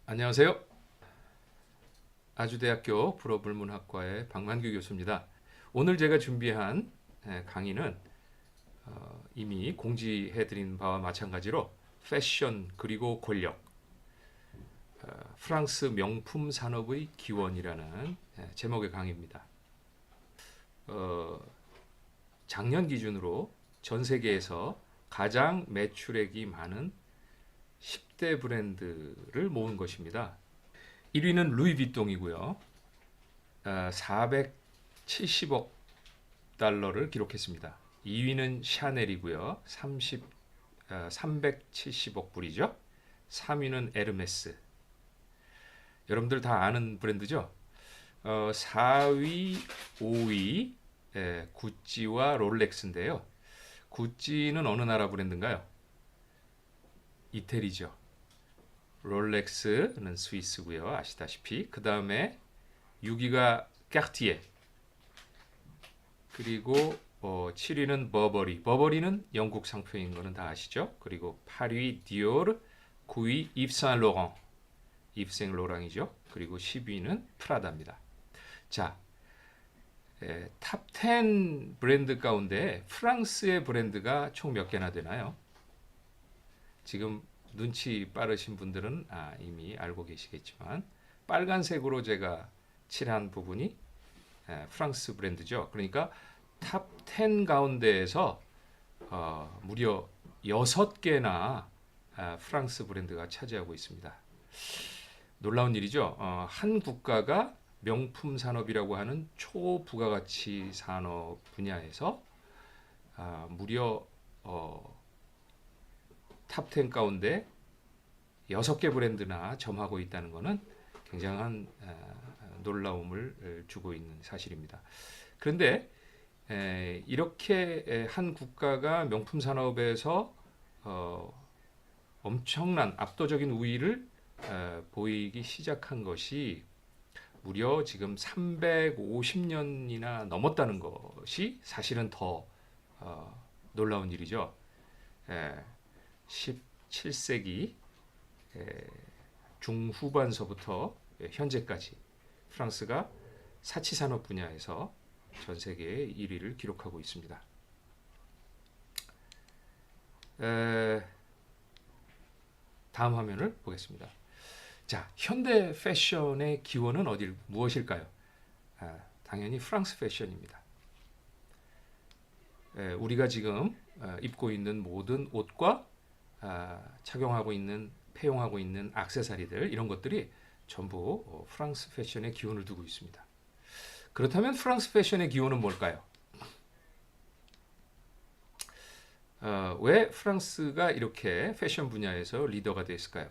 안녕하세요. 아주대학교 불어불문학과의 박만규 교수입니다. 오늘 제가 준비한 강의는 이미 공지해드린 바와 마찬가지로 패션 그리고 권력, 프랑스 명품 산업의 기원이라는 제목의 강의입니다. 작년 기준으로 전 세계에서 가장 매출액이 많은 10대 브랜드를 모은 것입니다. 1위는 루이비통이고요. 470억 달러를 기록했습니다. 2위는 샤넬이고요. 370억 불이죠. 3위는 에르메스. 여러분들 다 아는 브랜드죠? 4위, 5위 구찌와 롤렉스인데요. 구찌는 어느 나라 브랜드인가요? 이태리죠. 롤렉스는 스위스고요. 아시다시피. 그 다음에 6위가 까르티에. 그리고 7위는 버버리. 버버리는 영국 상표인 거는 다 아시죠? 그리고 8위 디오르, 9위 입생 로랑. 입생 로랑이죠. 그리고 10위는 프라다입니다. 자, 탑 10 브랜드 가운데 프랑스의 브랜드가 총 몇 개나 되나요? 지금 눈치 빠르신 분들은 이미 알고 계시겠지만 빨간색으로 제가 칠한 부분이 프랑스 브랜드죠. 그러니까 탑 10 가운데에서 무려 6개나 프랑스 브랜드가 차지하고 있습니다. 놀라운 일이죠. 한 국가가 명품 산업이라고 하는 초부가가치 산업 분야에서 무려 탑 10 가운데 6개 브랜드나 점하고 있다는 것은 굉장한 놀라움을 주고 있는 사실입니다. 그런데 이렇게 한 국가가 명품 산업에서 엄청난 압도적인 우위를 보이기 시작한 것이 무려 지금 350년이나 넘었다는 것이 사실은 더 놀라운 일이죠. 17세기 중후반서부터 현재까지 프랑스가 사치산업 분야에서 전 세계의 1위를 기록하고 있습니다. 다음 화면을 보겠습니다. 자, 현대 패션의 기원은 무엇일까요? 당연히 프랑스 패션입니다. 우리가 지금 입고 있는 모든 옷과 착용하고 있는 폐용하고 있는 액세서리들 이런 것들이 전부 프랑스 패션의 기원을 두고 있습니다. 그렇다면 프랑스 패션의 기원은 뭘까요? 왜 프랑스가 이렇게 패션 분야에서 리더가 됐을까요?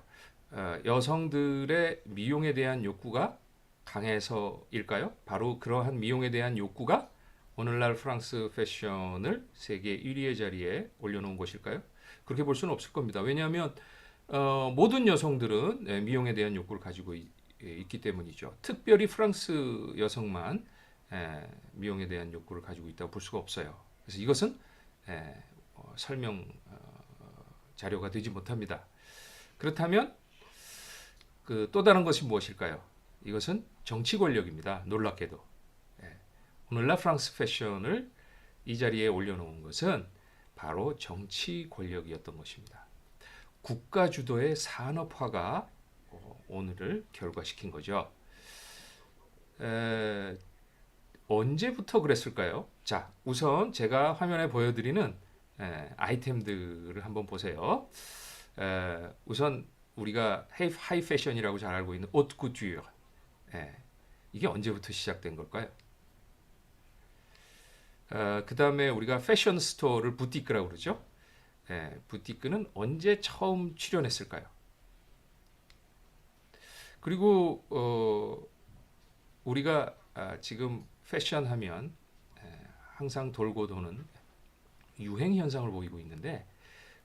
여성들의 미용에 대한 욕구가 강해서일까요? 바로 그러한 미용에 대한 욕구가 오늘날 프랑스 패션을 세계 1위의 자리에 올려놓은 것일까요? 그렇게 볼 수는 없을 겁니다. 왜냐하면 모든 여성들은 미용에 대한 욕구를 가지고 있기 때문이죠. 특별히 프랑스 여성만 미용에 대한 욕구를 가지고 있다고 볼 수가 없어요. 그래서 이것은 설명 자료가 되지 못합니다. 그렇다면 또 다른 것이 무엇일까요? 이것은 정치 권력입니다. 놀랍게도. 오늘날 프랑스 패션을 이 자리에 올려놓은 것은 바로 정치 권력이었던 것입니다. 국가 주도의 산업화가 오늘을 결과시킨 거죠. 언제부터 그랬을까요? 자, 우선 제가 화면에 보여드리는 아이템들을 한번 보세요. 우선 우리가 하이 패션이라고 잘 알고 있는 오트 쿠튜르. 이게 언제부터 시작된 걸까요? 그 다음에 우리가 패션 스토어를 부티크라고 그러죠. 부티크는 언제 처음 출현했을까요? 그리고 우리가 지금 패션 하면 항상 돌고 도는 유행 현상을 보이고 있는데,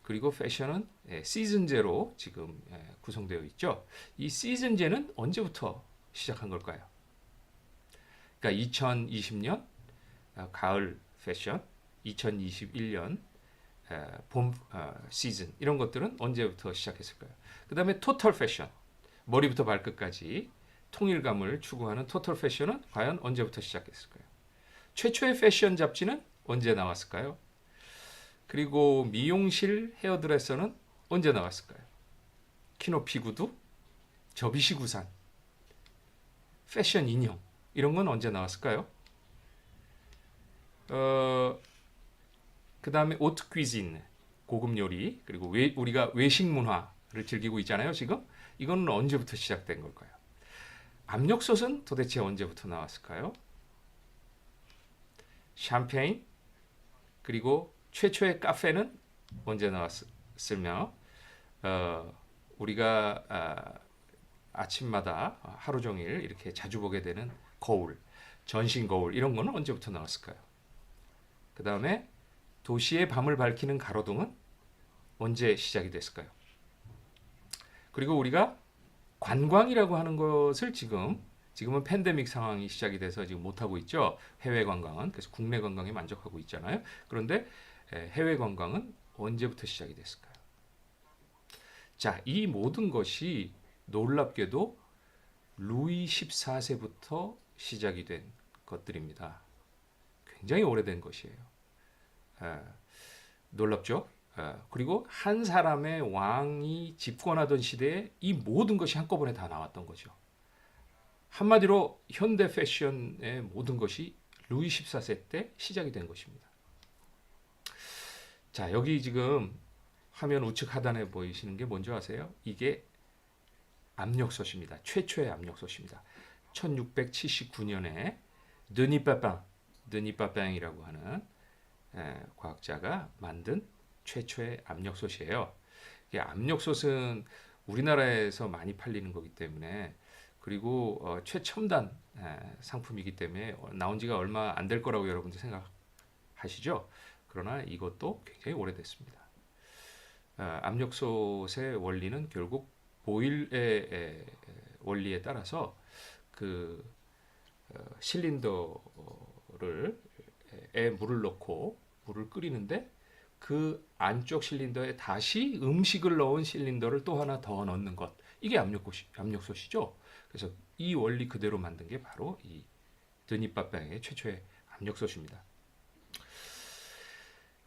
그리고 패션은 시즌제로 지금 구성되어 있죠. 이 시즌제는 언제부터 시작한 걸까요? 그러니까 2020년 가을 패션, 2021년 봄 시즌 이런 것들은 언제부터 시작했을까요? 그 다음에 토탈 패션, 머리부터 발끝까지 통일감을 추구하는 토털 패션은 과연 언제부터 시작했을까요? 최초의 패션 잡지는 언제 나왔을까요? 그리고 미용실 헤어드레서는 언제 나왔을까요? 키높이 구두, 접이식 우산, 패션 인형 이런 건 언제 나왔을까요? 그 다음에 오트 퀴진, 고급 요리, 그리고 우리가 외식 문화를 즐기고 있잖아요, 지금. 이건 언제부터 시작된 걸까요? 압력솥은 도대체 언제부터 나왔을까요? 샴페인, 그리고 최초의 카페는 언제 나왔으며, 우리가 아침마다 하루 종일 이렇게 자주 보게 되는 거울, 전신 거울 이런 거는 언제부터 나왔을까요? 그 다음에 도시의 밤을 밝히는 가로등은 언제 시작이 됐을까요? 그리고 우리가 관광이라고 하는 것을 지금은 팬데믹 상황이 시작이 돼서 지금 못하고 있죠. 해외 관광은. 그래서 국내 관광에 만족하고 있잖아요. 그런데 해외 관광은 언제부터 시작이 됐을까요? 자, 이 모든 것이 놀랍게도 루이 14세부터 시작이 된 것들입니다. 굉장히 오래된 것이에요. 놀랍죠? 그리고 한 사람의 왕이 집권하던 시대에 이 모든 것이 한꺼번에 다 나왔던 거죠. 한마디로 현대 패션의 모든 것이 루이 14세 때 시작이 된 것입니다. 자, 여기 지금 화면 우측 하단에 보이시는 게 뭔지 아세요? 이게 압력솥입니다. 최초의 압력솥입니다. 1679년에 드니 빠빵이라고 하는 과학자가 만든 최초의 압력솥이에요. 이게 압력솥은 우리나라에서 많이 팔리는 거기 때문에, 그리고 최첨단 상품이기 때문에 나온 지가 얼마 안 될 거라고 여러분들 생각하시죠? 그러나 이것도 굉장히 오래됐습니다. 압력솥의 원리는 결국 보일의 원리에 따라서 그 실린더를 물을 넣고 물을 끓이는데 그 안쪽 실린더에 다시 음식을 넣은 실린더를 또 하나 더 넣는 것, 이게 압력솥이죠. 그래서 이 원리 그대로 만든 게 바로 이 드니빠빵의 최초의 압력솥입니다.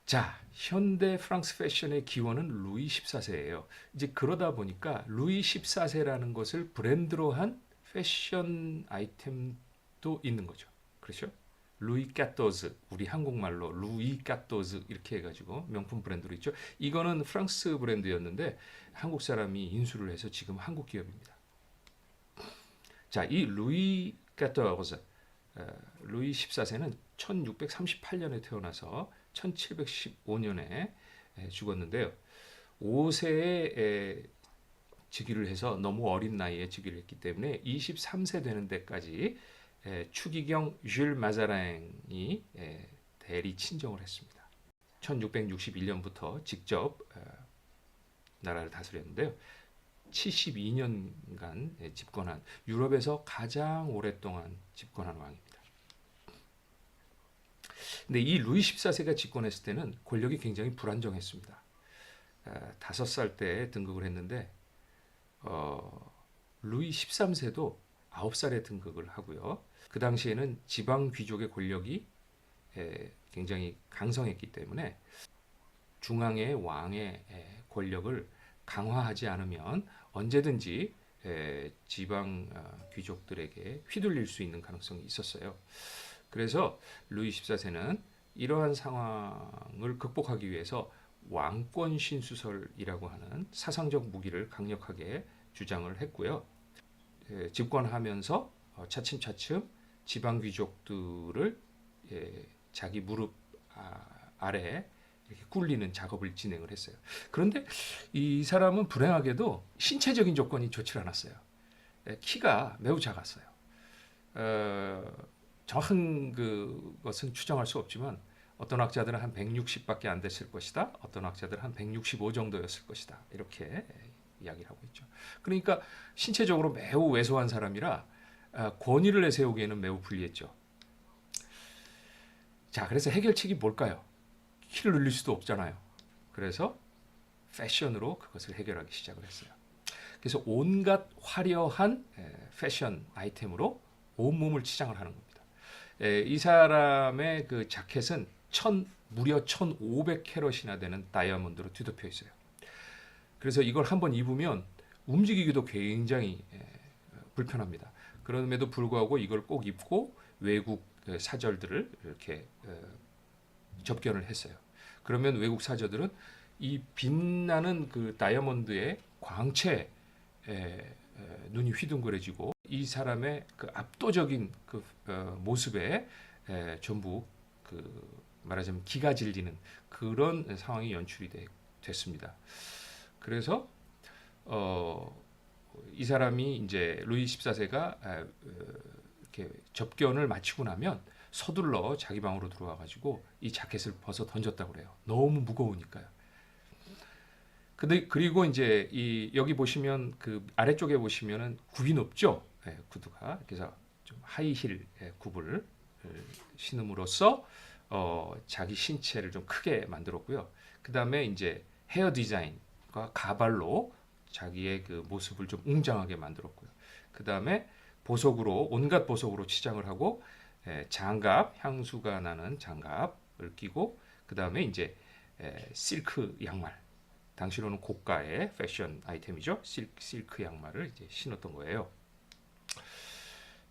자, 현대 프랑스 패션의 기원은 루이 14세예요. 이제 그러다 보니까 루이 14세라는 것을 브랜드로 한 패션 아이템도 있는 거죠. 그렇죠? 루이 까토즈, 우리 한국말로 루이 까토즈 이렇게 해가지고 명품 브랜드로 있죠. 이거는 프랑스 브랜드였는데 한국 사람이 인수를 해서 지금 한국 기업입니다. 자, 이 루이 까토즈, 루이 14세는 1638년에 태어나서 1715년에 죽었는데요. 5세에 즉위를 해서 너무 어린 나이에 즉위를 했기 때문에 23세 되는 데까지 추기경 쥘 마자랑이 대리 친정을 했습니다. 1661년부터 직접 나라를 다스렸는데요. 72년간 집권한, 유럽에서 가장 오랫동안 집권한 왕입니다. 근데 이 루이 14세가 집권했을 때는 권력이 굉장히 불안정했습니다. 5살 때 등극을 했는데 루이 13세도 9살에 등극을 하고요. 그 당시에는 지방 귀족의 권력이 굉장히 강성했기 때문에 중앙의 왕의 권력을 강화하지 않으면 언제든지 지방 귀족들에게 휘둘릴 수 있는 가능성이 있었어요. 그래서 루이 14세는 이러한 상황을 극복하기 위해서 왕권 신수설이라고 하는 사상적 무기를 강력하게 주장을 했고요. 집권하면서 차츰차츰 지방 귀족들을 자기 무릎 아래 이렇게 굴리는 작업을 진행을 했어요. 그런데 이 사람은 불행하게도 신체적인 조건이 좋지 않았어요. 키가 매우 작았어요. 정확한 그것은 추정할 수 없지만 어떤 학자들은 한 160밖에 안 됐을 것이다. 어떤 학자들은 한 165 정도였을 것이다. 이렇게 이야기를 하고 있죠. 그러니까 신체적으로 매우 왜소한 사람이라 권위를 내세우기에는 매우 불리했죠. 자, 그래서 해결책이 뭘까요? 키를 늘릴 수도 없잖아요. 그래서 패션으로 그것을 해결하기 시작을 했어요. 그래서 온갖 화려한 패션 아이템으로 온몸을 치장을 하는 겁니다. 이 사람의 그 자켓은 무려 1,500캐럿이나 되는 다이아몬드로 뒤덮여 있어요. 그래서 이걸 한번 입으면 움직이기도 굉장히 불편합니다. 그럼에도 불구하고 이걸 꼭 입고 외국 사절들을 이렇게 접견을 했어요. 그러면 외국 사절들은 이 빛나는 그 다이아몬드의 광채에 눈이 휘둥그레지고 이 사람의 그 압도적인 그 모습에 전부 그 말하자면 기가 질리는 그런 상황이 연출이 됐습니다. 그래서 이 사람이 이제 루이 14세가 이렇게 접견을 마치고 나면 서둘러 자기 방으로 들어와 가지고 이 자켓을 벗어 던졌다고 그래요. 너무 무거우니까요. 근데 그리고 이제 여기 보시면 그 아래쪽에 보시면은 굽이 높죠. 구두가. 그래서 좀 하이힐 굽을 신음으로써 자기 신체를 좀 크게 만들었고요. 그다음에 이제 헤어 디자인과 가발로 자기의 그 모습을 좀 웅장하게 만들었고요. 그다음에 보석으로 온갖 보석으로 치장을 하고 장갑, 향수가 나는 장갑을 끼고 그다음에 이제 실크 양말. 당시로는 고가의 패션 아이템이죠. 실크 양말을 이제 신었던 거예요.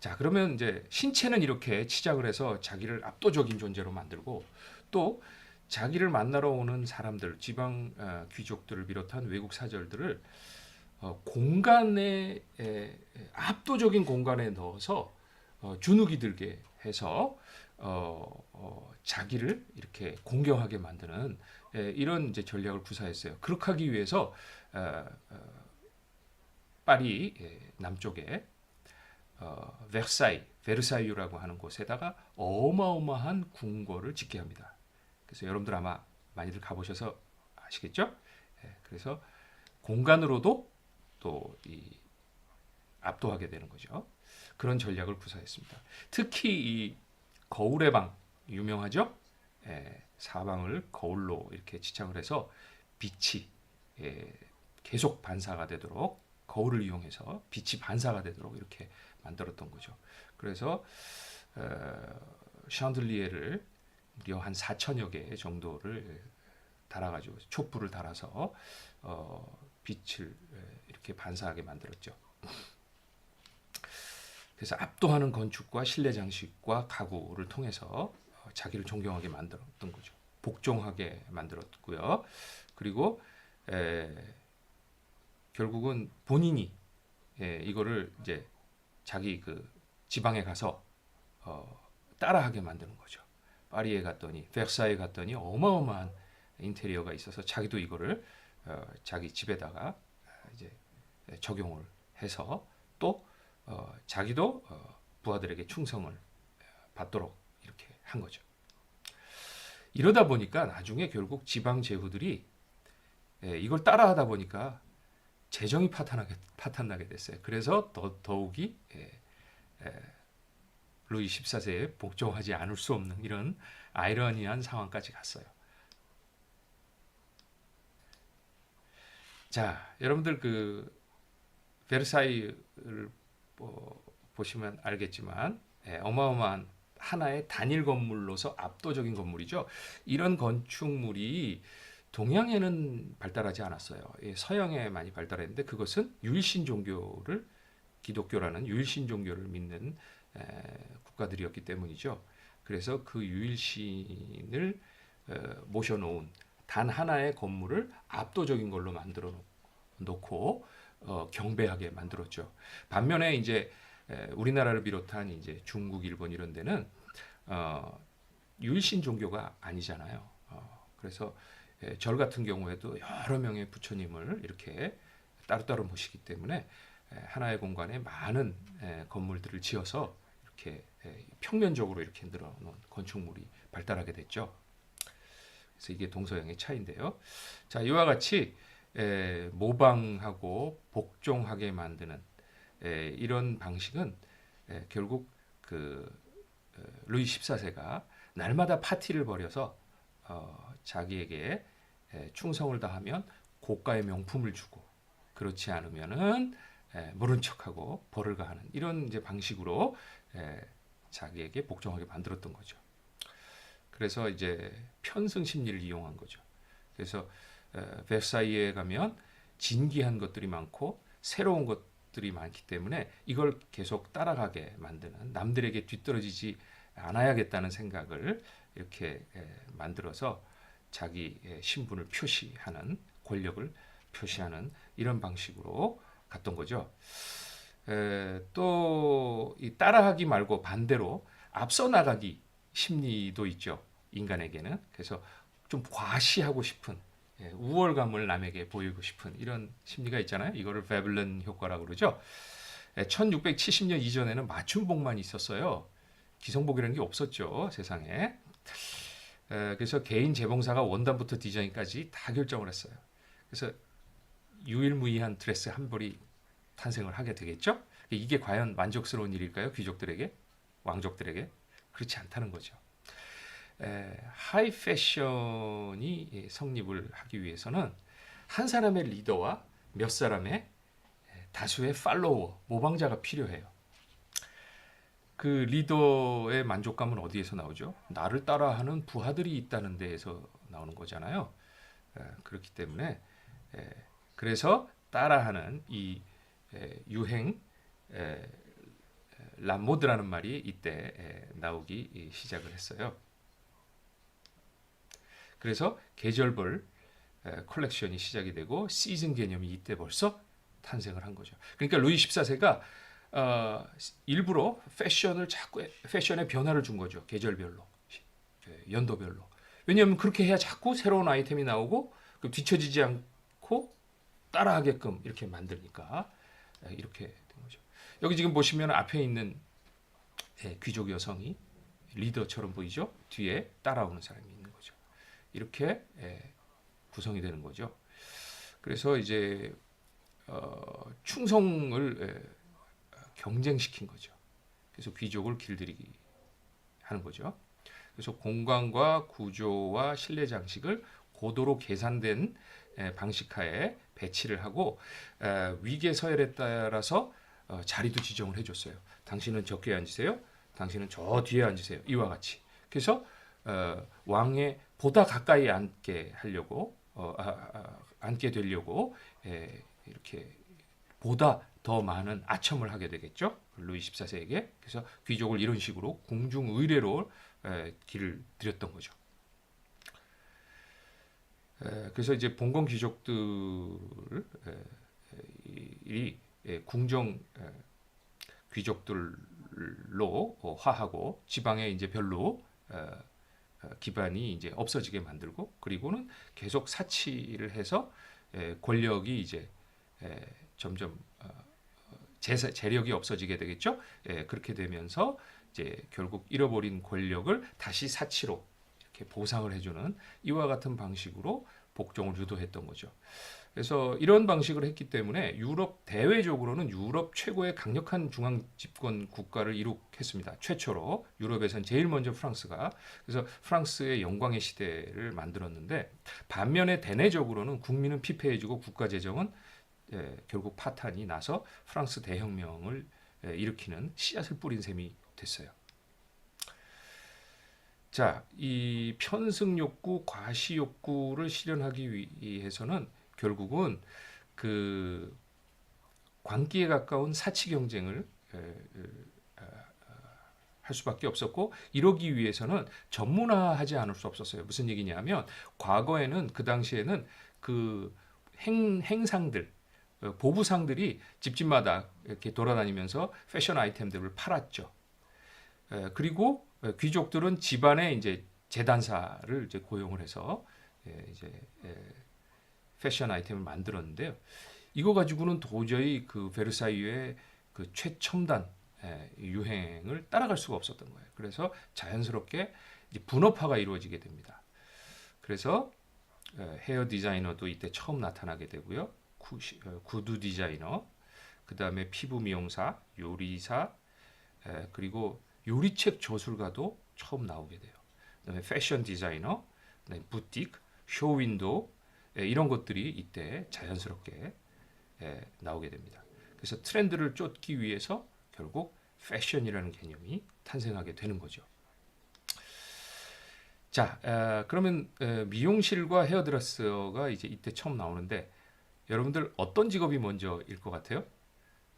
자, 그러면 이제 신체는 이렇게 치장을 해서 자기를 압도적인 존재로 만들고 또 자기를 만나러 오는 사람들, 지방 귀족들을 비롯한 외국 사절들을 공간에 압도적인 공간에 넣어서 주눅이 들게 해서 자기를 이렇게 공경하게 만드는 이런 이제 전략을 구사했어요. 그렇게 하기 위해서 파리 남쪽에 베르사유라고 하는 곳에다가 어마어마한 궁궐을 짓게 합니다. 그래서 여러분들 아마 많이들 가보셔서 아시겠죠? 그래서 공간으로도 또 압도하게 되는 거죠. 그런 전략을 구사했습니다. 특히 이 거울의 방 유명하죠? 사방을 거울로 이렇게 지창을 해서 빛이 계속 반사가 되도록 거울을 이용해서 빛이 반사가 되도록 이렇게 만들었던 거죠. 그래서 샹들리에를 무려 한 4천여 개 정도를 달아가지고 촛불을 달아서 빛을 이렇게 반사하게 만들었죠. 그래서 압도하는 건축과 실내 장식과 가구를 통해서 자기를 존경하게 만들었던 거죠. 복종하게 만들었고요. 그리고 결국은 본인이 이거를 이제 자기 그 지방에 가서 따라하게 만드는 거죠. 파리에 갔더니 베르사유에 갔더니 어마어마한 인테리어가 있어서 자기도 이거를 자기 집에다가 이제 적용을 해서 또 자기도 부하들에게 충성을 받도록 이렇게 한 거죠. 이러다 보니까 나중에 결국 지방 제후들이 이걸 따라하다 보니까 재정이 파탄나게 됐어요. 그래서 더욱이 루이 14세에 복종하지 않을 수 없는 이런 아이러니한 상황까지 갔어요. 자, 여러분들 그 베르사유를 보시면 알겠지만 어마어마한 하나의 단일 건물로서 압도적인 건물이죠. 이런 건축물이 동양에는 발달하지 않았어요. 서양에 많이 발달했는데 그것은 유일신 종교를 기독교라는 유일신 종교를 믿는 국가들이었기 때문이죠. 그래서 그 유일신을 모셔놓은 단 하나의 건물을 압도적인 걸로 만들어 놓고 경배하게 만들었죠. 반면에 이제 우리나라를 비롯한 이제 중국, 일본 이런 데는 유일신 종교가 아니잖아요. 그래서 절 같은 경우에도 여러 명의 부처님을 이렇게 따로따로 모시기 때문에 하나의 공간에 많은 건물들을 지어서 이렇게 평면적으로 이렇게 늘어놓은 건축물이 발달하게 됐죠. 그래서 이게 동서양의 차이인데요. 자, 이와 같이 모방하고 복종하게 만드는 이런 방식은 결국 그 루이 14세가 날마다 파티를 벌여서 자기에게 충성을 다하면 고가의 명품을 주고 그렇지 않으면은 모른 척하고 벌을 가하는 이런 이제 방식으로 자기에게 복종하게 만들었던 거죠. 그래서 이제 편승 심리를 이용한 거죠. 그래서 베르사유에 가면 진기한 것들이 많고 새로운 것들이 많기 때문에 이걸 계속 따라가게 만드는, 남들에게 뒤떨어지지 않아야겠다는 생각을 이렇게 만들어서 자기 신분을 표시하는, 권력을 표시하는 이런 방식으로 갔던 거죠. 또 이 따라하기 말고 반대로 앞서 나가기 심리도 있죠. 인간에게는. 그래서 좀 과시하고 싶은, 우월감을 남에게 보이고 싶은 이런 심리가 있잖아요. 이거를 베블런 효과라고 그러죠. 1670년 이전에는 맞춤복만 있었어요. 기성복이라는 게 없었죠, 세상에. 그래서 개인 재봉사가 원단부터 디자인까지 다 결정을 했어요. 그래서 유일무이한 드레스 한 벌이 탄생을 하게 되겠죠. 이게 과연 만족스러운 일일까요? 귀족들에게, 왕족들에게? 그렇지 않다는 거죠. 하이 패션이 성립을 하기 위해서는 한 사람의 리더와 몇 사람의 다수의 팔로워, 모방자가 필요해요. 그 리더의 만족감은 어디에서 나오죠? 나를 따라하는 부하들이 있다는 데에서 나오는 거잖아요. 그렇기 때문에 그래서 따라하는 이 유행 람모드라는 말이 이때 나오기 시작을 했어요. 그래서 계절별 컬렉션이 시작이 되고 시즌 개념이 이때 벌써 탄생을 한 거죠. 그러니까 루이 14세가 일부러 패션의 변화를 준 거죠. 계절별로, 연도별로. 왜냐하면 그렇게 해야 자꾸 새로운 아이템이 나오고 뒤처지지 않고 따라하게끔 이렇게 만드니까 이렇게 된 거죠. 여기 지금 보시면 앞에 있는 귀족 여성이 리더처럼 보이죠? 뒤에 따라오는 사람이 있는 거죠. 이렇게 구성이 되는 거죠. 그래서 이제 충성을 경쟁시킨 거죠. 그래서 귀족을 길들이기 하는 거죠. 그래서 공간과 구조와 실내 장식을 고도로 계산된 방식하에 배치를 하고 위계 서열에 따라서 자리도 지정을 해줬어요. 당신은 저기에 앉으세요. 당신은 저 뒤에 앉으세요. 이와 같이. 그래서 왕에 보다 가까이 앉게 하려고 앉게 되려고 이렇게 보다 더 많은 아첨을 하게 되겠죠. 루이 14세에게. 그래서 귀족을 이런 식으로 궁중 의례로 길을 들였던 거죠. 그래서 이제 봉건 귀족들이 궁정 귀족들로 화하고 지방에 이제 별로 기반이 이제 없어지게 만들고, 그리고는 계속 사치를 해서 권력이 이제 점점 재력이 없어지게 되겠죠. 그렇게 되면서 이제 결국 잃어버린 권력을 다시 사치로 이렇게 보상을 해주는 이와 같은 방식으로 복종을 유도했던 거죠. 그래서 이런 방식을 했기 때문에 유럽 대외적으로는 유럽 최고의 강력한 중앙 집권 국가를 이룩했습니다. 최초로 유럽에선 제일 먼저 프랑스가. 그래서 프랑스의 영광의 시대를 만들었는데, 반면에 대내적으로는 국민은 피폐해지고 국가 재정은 결국 파탄이 나서 프랑스 대혁명을 일으키는 씨앗을 뿌린 셈이 됐어요. 자, 이 편승 욕구, 과시 욕구를 실현하기 위해서는 결국은 그 광기에 가까운 사치 경쟁을 할 수밖에 없었고, 이러기 위해서는 전문화하지 않을 수 없었어요. 무슨 얘기냐면 과거에는, 그 당시에는 그 행상들, 보부상들이 집집마다 이렇게 돌아다니면서 패션 아이템들을 팔았죠. 그리고 귀족들은 집안에 이제 재단사를 이제 고용을 해서 이제 패션 아이템을 만들었는데요. 이거 가지고는 도저히 그 베르사유의 그 최첨단 유행을 따라갈 수가 없었던 거예요. 그래서 자연스럽게 이제 분업화가 이루어지게 됩니다. 그래서 헤어 디자이너도 이때 처음 나타나게 되고요. 구두 디자이너, 그 다음에 피부 미용사, 요리사, 그리고 요리책 저술가도 처음 나오게 돼요. 그다음에 패션 디자이너, 그다음에 부티크, 쇼윈도우, 이런 것들이 이때 자연스럽게 나오게 됩니다. 그래서 트렌드를 쫓기 위해서 결국 패션이라는 개념이 탄생하게 되는 거죠. 자, 그러면 미용실과 헤어드레서가 이제 이때 처음 나오는데 여러분들 어떤 직업이 먼저일 것 같아요?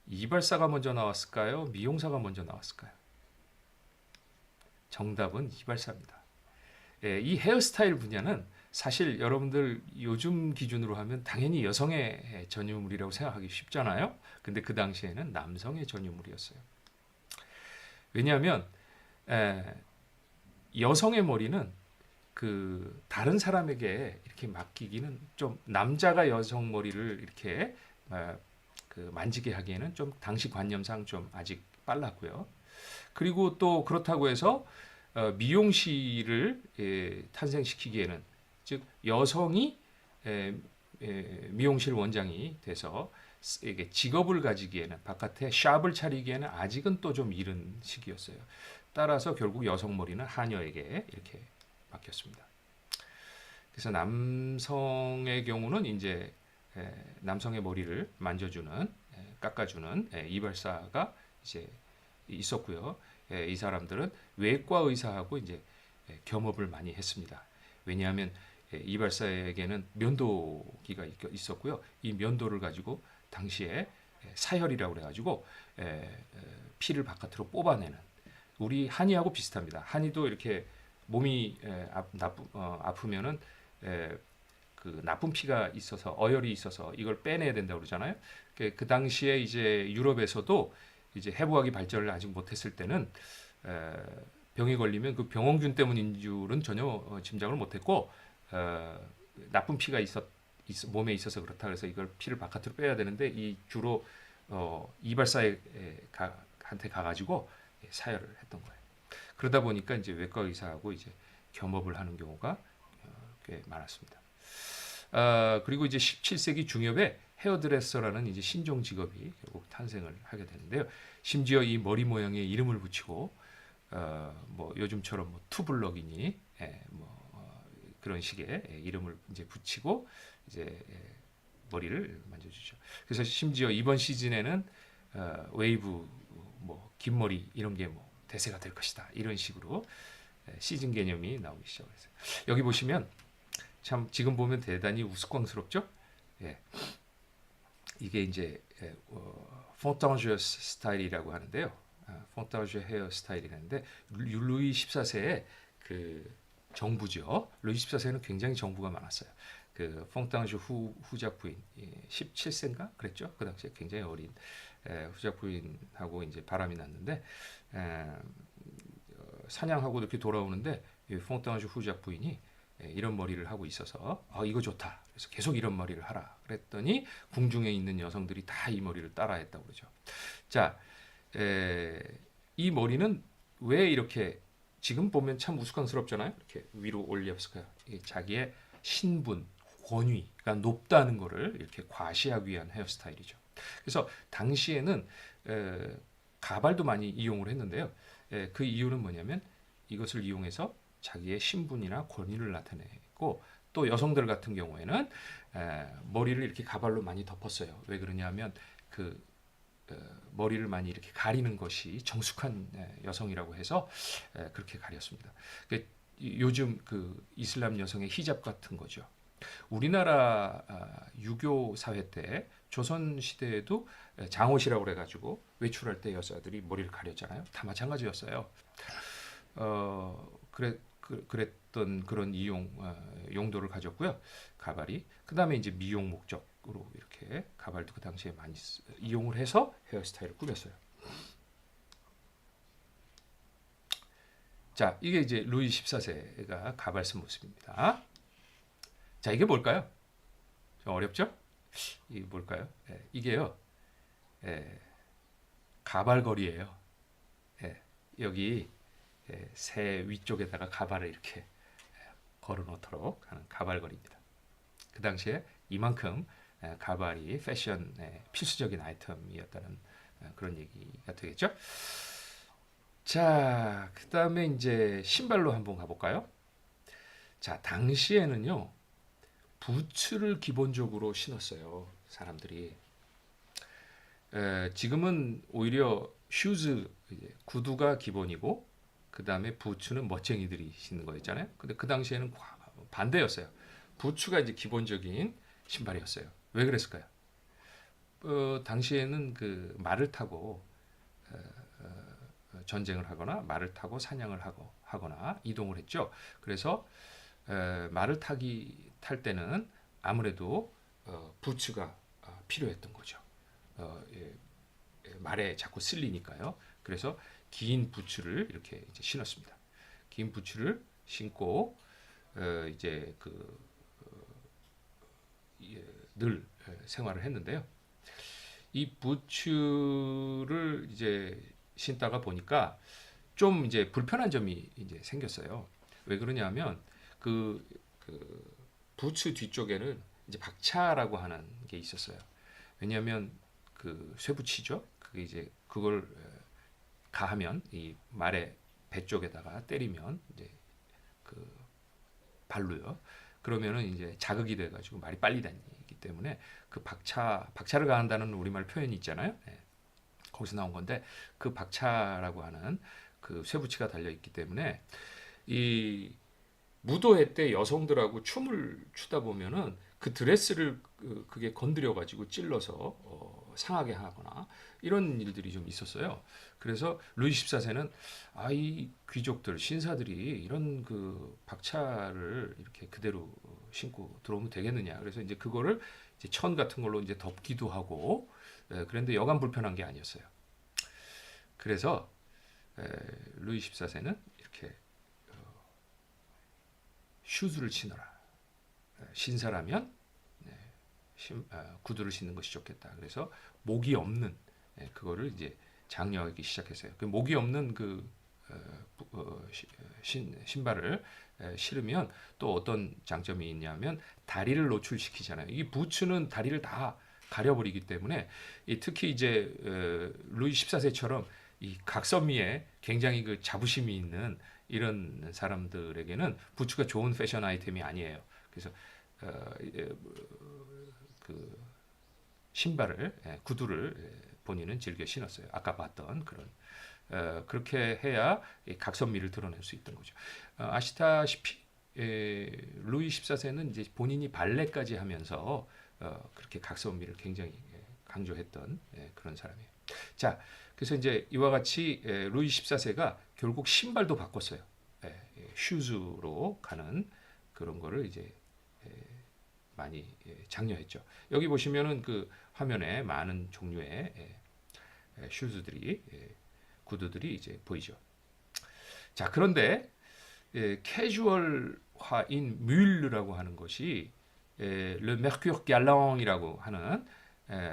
이발사가 먼저 나왔을까요? 미용사가 먼저 나왔을까요? 정답은 이발사입니다. 이 헤어스타일 분야는 사실 여러분들 요즘 기준으로 하면 당연히 여성의 전유물이라고 생각하기 쉽잖아요. 근데 그 당시에는 남성의 전유물이었어요. 왜냐하면 에, 여성의 머리는 그 다른 사람에게 이렇게 맡기기는 좀 남자가 여성 머리를 이렇게 그 만지게 하기에는 좀 당시 관념상 좀 아직 빨랐고요. 그리고 또 그렇다고 해서 미용실을 탄생시키기에는 즉 여성이 미용실 원장이 돼서 이게 직업을 가지기에는 바깥에 샵을 차리기에는 아직은 또 좀 이른 시기였어요. 따라서 결국 여성 머리는 하녀에게 이렇게 맡겼습니다. 그래서 남성의 경우는 이제 남성의 머리를 만져주는 깎아주는 이발사가 이제 있었고요. 이 사람들은 외과 의사하고 이제 겸업을 많이 했습니다. 왜냐하면 이발사에게는 면도기가 있었고요. 이 면도를 가지고 당시에 사혈이라고 그래가지고 피를 바깥으로 뽑아내는 우리 한의하고 비슷합니다. 한의도 이렇게 몸이 아프면은 그 나쁜 피가 있어서 어혈이 있어서 이걸 빼내야 된다고 그러잖아요. 그 당시에 이제 유럽에서도 이제 해부학이 발전을 아직 못했을 때는 병이 걸리면 그 병원균 때문인 줄은 전혀 짐작을 못했고 나쁜 피가 몸에 있어서 그렇다 그래서 이걸 피를 바깥으로 빼야 되는데 이 주로 이발사한테 가가지고 사혈을 했던 거예요. 그러다 보니까 이제 외과 의사하고 이제 겸업을 하는 경우가 꽤 많았습니다. 그리고 이제 17세기 중엽에 헤어드레서라는 이제 신종 직업이 결국 탄생을 하게 되는데요. 심지어 이 머리 모양에 이름을 붙이고 뭐 요즘처럼 뭐 투블럭이니 그런 식의 이름을 이제 붙이고 이제 머리를 만져주죠. 그래서 심지어 이번 시즌에는 웨이브 뭐 긴 머리 이런 게 뭐 대세가 될 것이다 이런 식으로 시즌 개념이 나오기 시작했어요. 여기 보시면 참 지금 보면 대단히 우스꽝스럽죠? 예. 이게 이제 폰타우즈 스타일이라고 하는데요. 폰타우즈 헤어 스타일이라는데 루이 14세의 그 정부죠. 루이 14세는 굉장히 정부가 많았어요. 그 폰타우즈 후작 부인 17세인가 그랬죠. 그 당시에 굉장히 어린 후작 부인하고 이제 바람이 났는데 사냥하고 이렇게 돌아오는데 폰타우즈 후작 부인이 이런 머리를 하고 있어서 이거 좋다. 그래서 계속 이런 머리를 하라. 그랬더니 궁중에 있는 여성들이 다 이 머리를 따라했다고 그러죠. 자, 이 머리는 왜 이렇게 지금 보면 참 우스꽝스럽잖아요. 이렇게 위로 올렸을까요? 자기의 신분, 권위가 높다는 거를 이렇게 과시하기 위한 헤어스타일이죠. 그래서 당시에는 가발도 많이 이용을 했는데요. 그 이유는 뭐냐면 이것을 이용해서 자기의 신분이나 권위를 나타내고 또 여성들 같은 경우에는 머리를 이렇게 가발로 많이 덮었어요. 왜 그러냐면 그 머리를 많이 이렇게 가리는 것이 정숙한 여성이라고 해서 그렇게 가렸습니다. 요즘 그 이슬람 여성의 히잡 같은 거죠. 우리나라 유교 사회 때 조선 시대에도 장옷이라고 그래가지고 외출할 때 여자들이 머리를 가렸잖아요. 다 마찬가지였어요. 그랬던 그런 용도를 가졌고요. 가발이 그 다음에 이제 미용 목적으로 이렇게 가발도 그 당시에 많이 이용을 해서 헤어스타일을 꾸몄어요. 자, 이게 이제 루이 14세가 가발 쓴 모습입니다. 자, 이게 뭘까요? 좀 어렵죠? 이게 뭘까요? 이게요. 가발걸이에요. 여기 새 위쪽에다가 가발을 이렇게 걸어 놓도록 하는 가발걸이입니다. 그 당시에 이만큼 가발이 패션의 필수적인 아이템이었다는 그런 얘기가 되겠죠. 자, 그 다음에 이제 신발로 한번 가볼까요? 자, 당시에는요, 부츠를 기본적으로 신었어요, 사람들이. 지금은 오히려 슈즈 이제 구두가 기본이고 그 다음에 부츠는 멋쟁이들이 신는 거였잖아요. 근데 그 당시에는 반대였어요. 부츠가 이제 기본적인 신발이었어요. 왜 그랬을까요? 당시에는 그 말을 타고 전쟁을 하거나 말을 타고 사냥을 하거나 이동을 했죠. 그래서 말을 탈 때는 아무래도 부츠가 필요했던 거죠. 예, 말에 자꾸 쓸리니까요. 그래서 긴 부츠를 이렇게 이제 신었습니다. 긴 부츠를 신고 이제 늘 생활을 했는데요. 이 부츠를 이제 신다가 보니까 좀 이제 불편한 점이 이제 생겼어요. 왜 그러냐면 그, 그 부츠 뒤쪽에는 이제 박차라고 하는 게 있었어요. 왜냐하면 그 쇠붙이죠. 그게 이제 그걸 가하면 이 말의 배 쪽에다가 때리면 이제 그 발로요. 그러면은 이제 자극이 돼가지고 말이 빨리 다니기 때문에 그 박차를 가한다는 우리말 표현이 있잖아요. 네. 거기서 나온 건데 그 박차라고 하는 그 쇠붙이가 달려 있기 때문에 이 무도회 때 여성들하고 춤을 추다 보면은 그 드레스를 그게 건드려 가지고 찔러서 상하게 하거나 이런 일들이 좀 있었어요. 그래서 루이 14세는 이 귀족들 신사들이 이런 그 박차를 이렇게 그대로 신고 들어오면 되겠느냐. 그래서 이제 그거를 이제 천 같은 걸로 이제 덮기도 하고 그런데 여간 불편한 게 아니었어요. 그래서 루이 14세는 이렇게 슈즈를 신어라. 신사라면 구두를 신는 것이 좋겠다. 그래서 목이 없는 그거를 이제 장려하기 시작했어요. 그 목이 없는 그 신발을 신으면 또 어떤 장점이 있냐면 다리를 노출시키잖아요. 이 부츠는 다리를 다 가려버리기 때문에 특히 이제 루이 14세처럼 이 각선미에 굉장히 그 자부심이 있는 이런 사람들에게는 부츠가 좋은 패션 아이템이 아니에요. 그래서 그 신발을 구두를 본인은 즐겨 신었어요. 아까 봤던 그런 그렇게 해야 각선미를 드러낼 수 있던 거죠. 아시다시피 루이 14세는 이제 본인이 발레까지 하면서 그렇게 각선미를 굉장히 강조했던 그런 사람이에요. 자, 그래서 이제 이와 같이 루이 14세가 결국 신발도 바꿨어요. 슈즈로 가는 그런 거를 이제 많이 장려했죠. 여기 보시면은 그 화면에 많은 종류의 슈즈들이 구두들이 이제 보이죠. 자, 그런데 캐주얼화인 뮬르라고 하는 것이 르 메르큐르 갈랑이라고 하는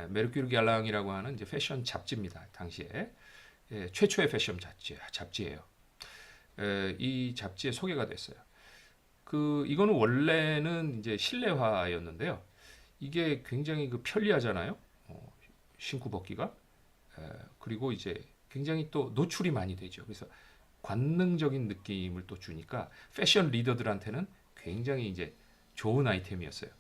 메르큐르 갈랑이라고 하는 이제 패션 잡지입니다. 당시에 최초의 패션 잡지예요. 이 잡지에 소개가 됐어요. 이거는 원래는 이제 실내화였는데요. 이게 굉장히 그 편리하잖아요. 신고 벗기가. 그리고 이제 굉장히 또 노출이 많이 되죠. 그래서 관능적인 느낌을 또 주니까 패션 리더들한테는 굉장히 이제 좋은 아이템이었어요.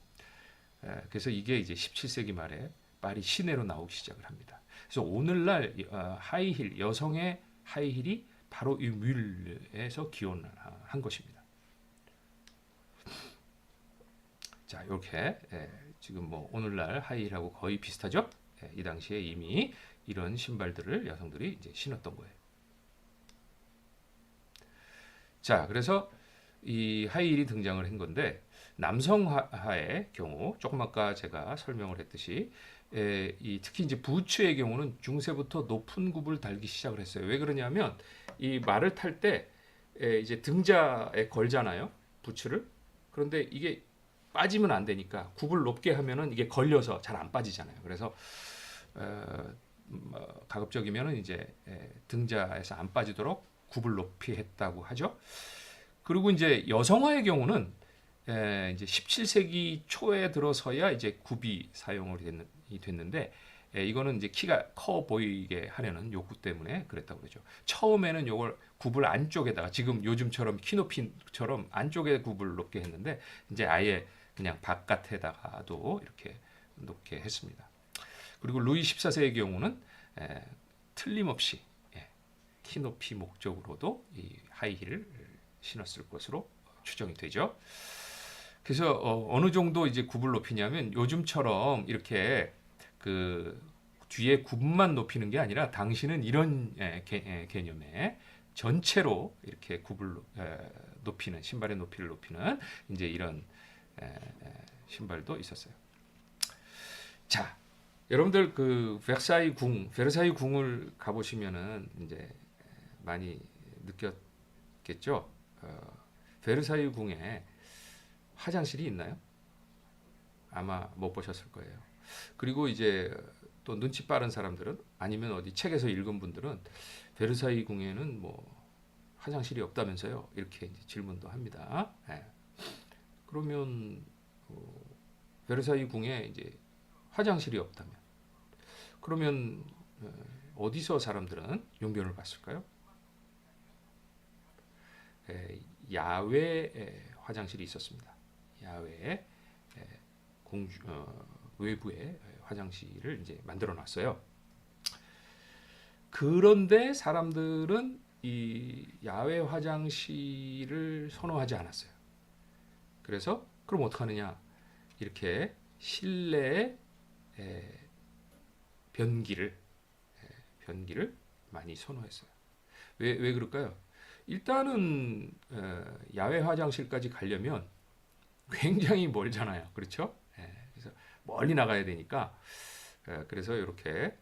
그래서 이게 이제 17세기 말에 파리 시내로 나오기 시작을 합니다. 그래서 오늘날 하이힐, 여성의 하이힐이 바로 이 뮬에서 기원한 것입니다. 자, 이렇게 지금 뭐 오늘날 하이힐하고 거의 비슷하죠? 이 당시에 이미 이런 신발들을 여성들이 이제 신었던 거예요. 자, 그래서 이 하이힐이 등장을 한 건데 남성화의 경우 조금 아까 제가 설명을 했듯이 특히 이제 부츠의 경우는 중세부터 높은 굽을 달기 시작을 했어요. 왜 그러냐면 이 말을 탈 때 이제 등자에 걸잖아요, 부츠를. 그런데 이게 빠지면 안 되니까 굽을 높게 하면은 이게 걸려서 잘 안 빠지잖아요. 그래서 가급적이면은 이제 등자에서 안 빠지도록 굽을 높이 했다고 하죠. 그리고 이제 여성화의 경우는 이제 17세기 초에 들어서야 이제 굽이 사용을 됐는데 이거는 이제 키가 커 보이게 하려는 욕구 때문에 그랬다고 그러죠. 처음에는 이걸 굽을 안쪽에다가 지금 요즘처럼 키높이처럼 안쪽에 굽을 놓게 했는데 이제 아예 그냥 바깥에다가도 이렇게 놓게 했습니다. 그리고 루이 14세의 경우는 틀림없이 키 높이 목적으로도 이 하이힐을 신었을 것으로 추정이 되죠. 그래서 어느 정도 이제 굽을 높이냐면 요즘처럼 이렇게 그 뒤에 굽만 높이는 게 아니라 당시는 이런 개념에 전체로 이렇게 굽을 높이는 신발의 높이를 높이는 이제 이런 신발도 있었어요. 자, 여러분들 그 베르사유 궁을 가보시면은 이제 많이 느꼈겠죠. 베르사유 궁에 화장실이 있나요? 아마 못 보셨을 거예요. 그리고 이제 또 눈치 빠른 사람들은 아니면 어디 책에서 읽은 분들은 베르사유 궁에는 뭐 화장실이 없다면서요? 이렇게 이제 질문도 합니다. 그러면 베르사유 궁에 이제 화장실이 없다면 그러면 어디서 사람들은 용변을 봤을까요? 야외에 화장실이 있었습니다. 야외에 외부에 화장실을 이제 만들어 놨어요. 그런데 사람들은 이 야외 화장실을 선호하지 않았어요. 그래서 그럼 어떡하느냐? 이렇게 실내에 변기를 많이 선호했어요. 왜 그럴까요? 일단은 야외 화장실까지 가려면 굉장히 멀잖아요. 그렇죠? 그래서 멀리 나가야 되니까 그래서 이렇게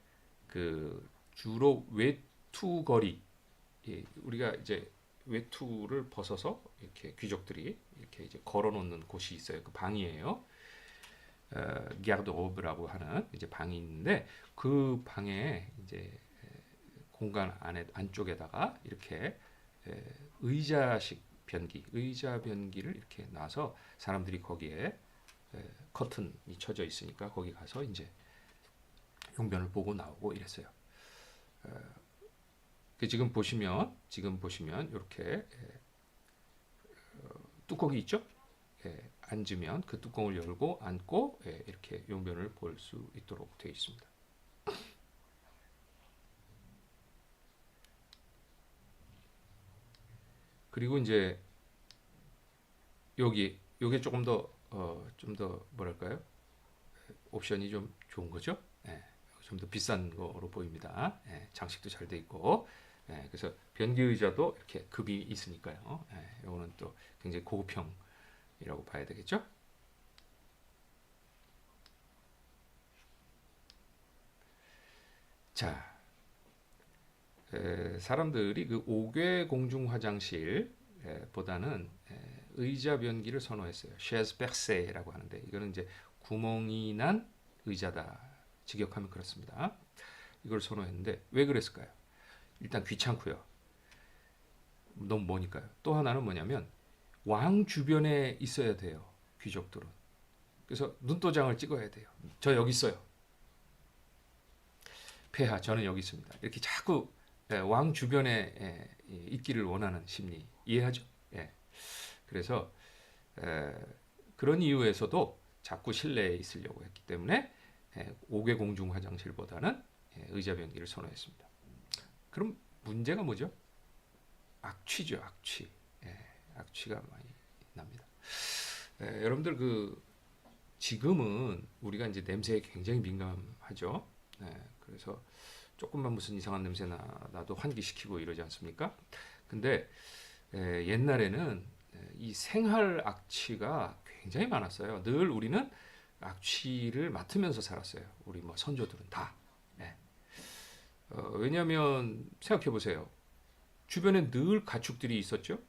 그 주로 외투 거리 우리가 이제 외투를 벗어서 이렇게 귀족들이 이렇게 이제 걸어놓는 곳이 있어요. 그 방이에요. 기아르드로브라고 하는 이제 방이 있는데 그 방에 이제 공간 안쪽에다가 이렇게 의자 변기를 이렇게 놔서 사람들이 거기에 커튼이 쳐져 있으니까 거기 가서 이제 용변을 보고 나오고 이랬어요. 지금 보시면 이렇게 뚜껑이 있죠? 앉으면 그 뚜껑을 열고 앉고 이렇게 용변을 볼 수 있도록 되어 있습니다. 그리고 이제 요게 조금 더 좀 더 뭐랄까요? 옵션이 좀 좋은 거죠? 좀 더 비싼 거로 보입니다. 장식도 잘 돼 있고, 그래서 변기 의자도 이렇게 급이 있으니까요. 요거는 또 굉장히 고급형이라고 봐야 되겠죠? 자, 사람들이 그 5개 공중 화장실 보다는 의자 변기를 선호했어요. 쉐즈 백세라고 하는데 이거는 이제 구멍이 난 의자다. 직역하면 그렇습니다. 이걸 선호했는데 왜 그랬을까요? 일단 귀찮고요. 너무 머니까요. 또 하나는 뭐냐면 왕 주변에 있어야 돼요. 귀족들은. 그래서 눈도장을 찍어야 돼요. 저 여기 있어요. 폐하 저는 여기 있습니다. 이렇게 자꾸 왕 주변에 있기를 원하는 심리 이해하죠? 그래서 그런 이유에서도 자꾸 실내에 있으려고 했기 때문에 5개 공중 화장실보다는 의자 변기를 선호했습니다. 그럼 문제가 뭐죠? 악취죠, 악취. 악취가 많이 납니다. 여러분들 그 지금은 우리가 이제 냄새에 굉장히 민감하죠. 그래서 조금만 무슨 이상한 냄새 나도 환기시키고 이러지 않습니까? 근데 옛날에는 이 생활 악취가 굉장히 많았어요. 늘 우리는 악취를 맡으면서 살았어요. 우리 뭐 선조들은 다. 왜냐하면 생각해 보세요. 주변에 늘 가축들이 있었죠.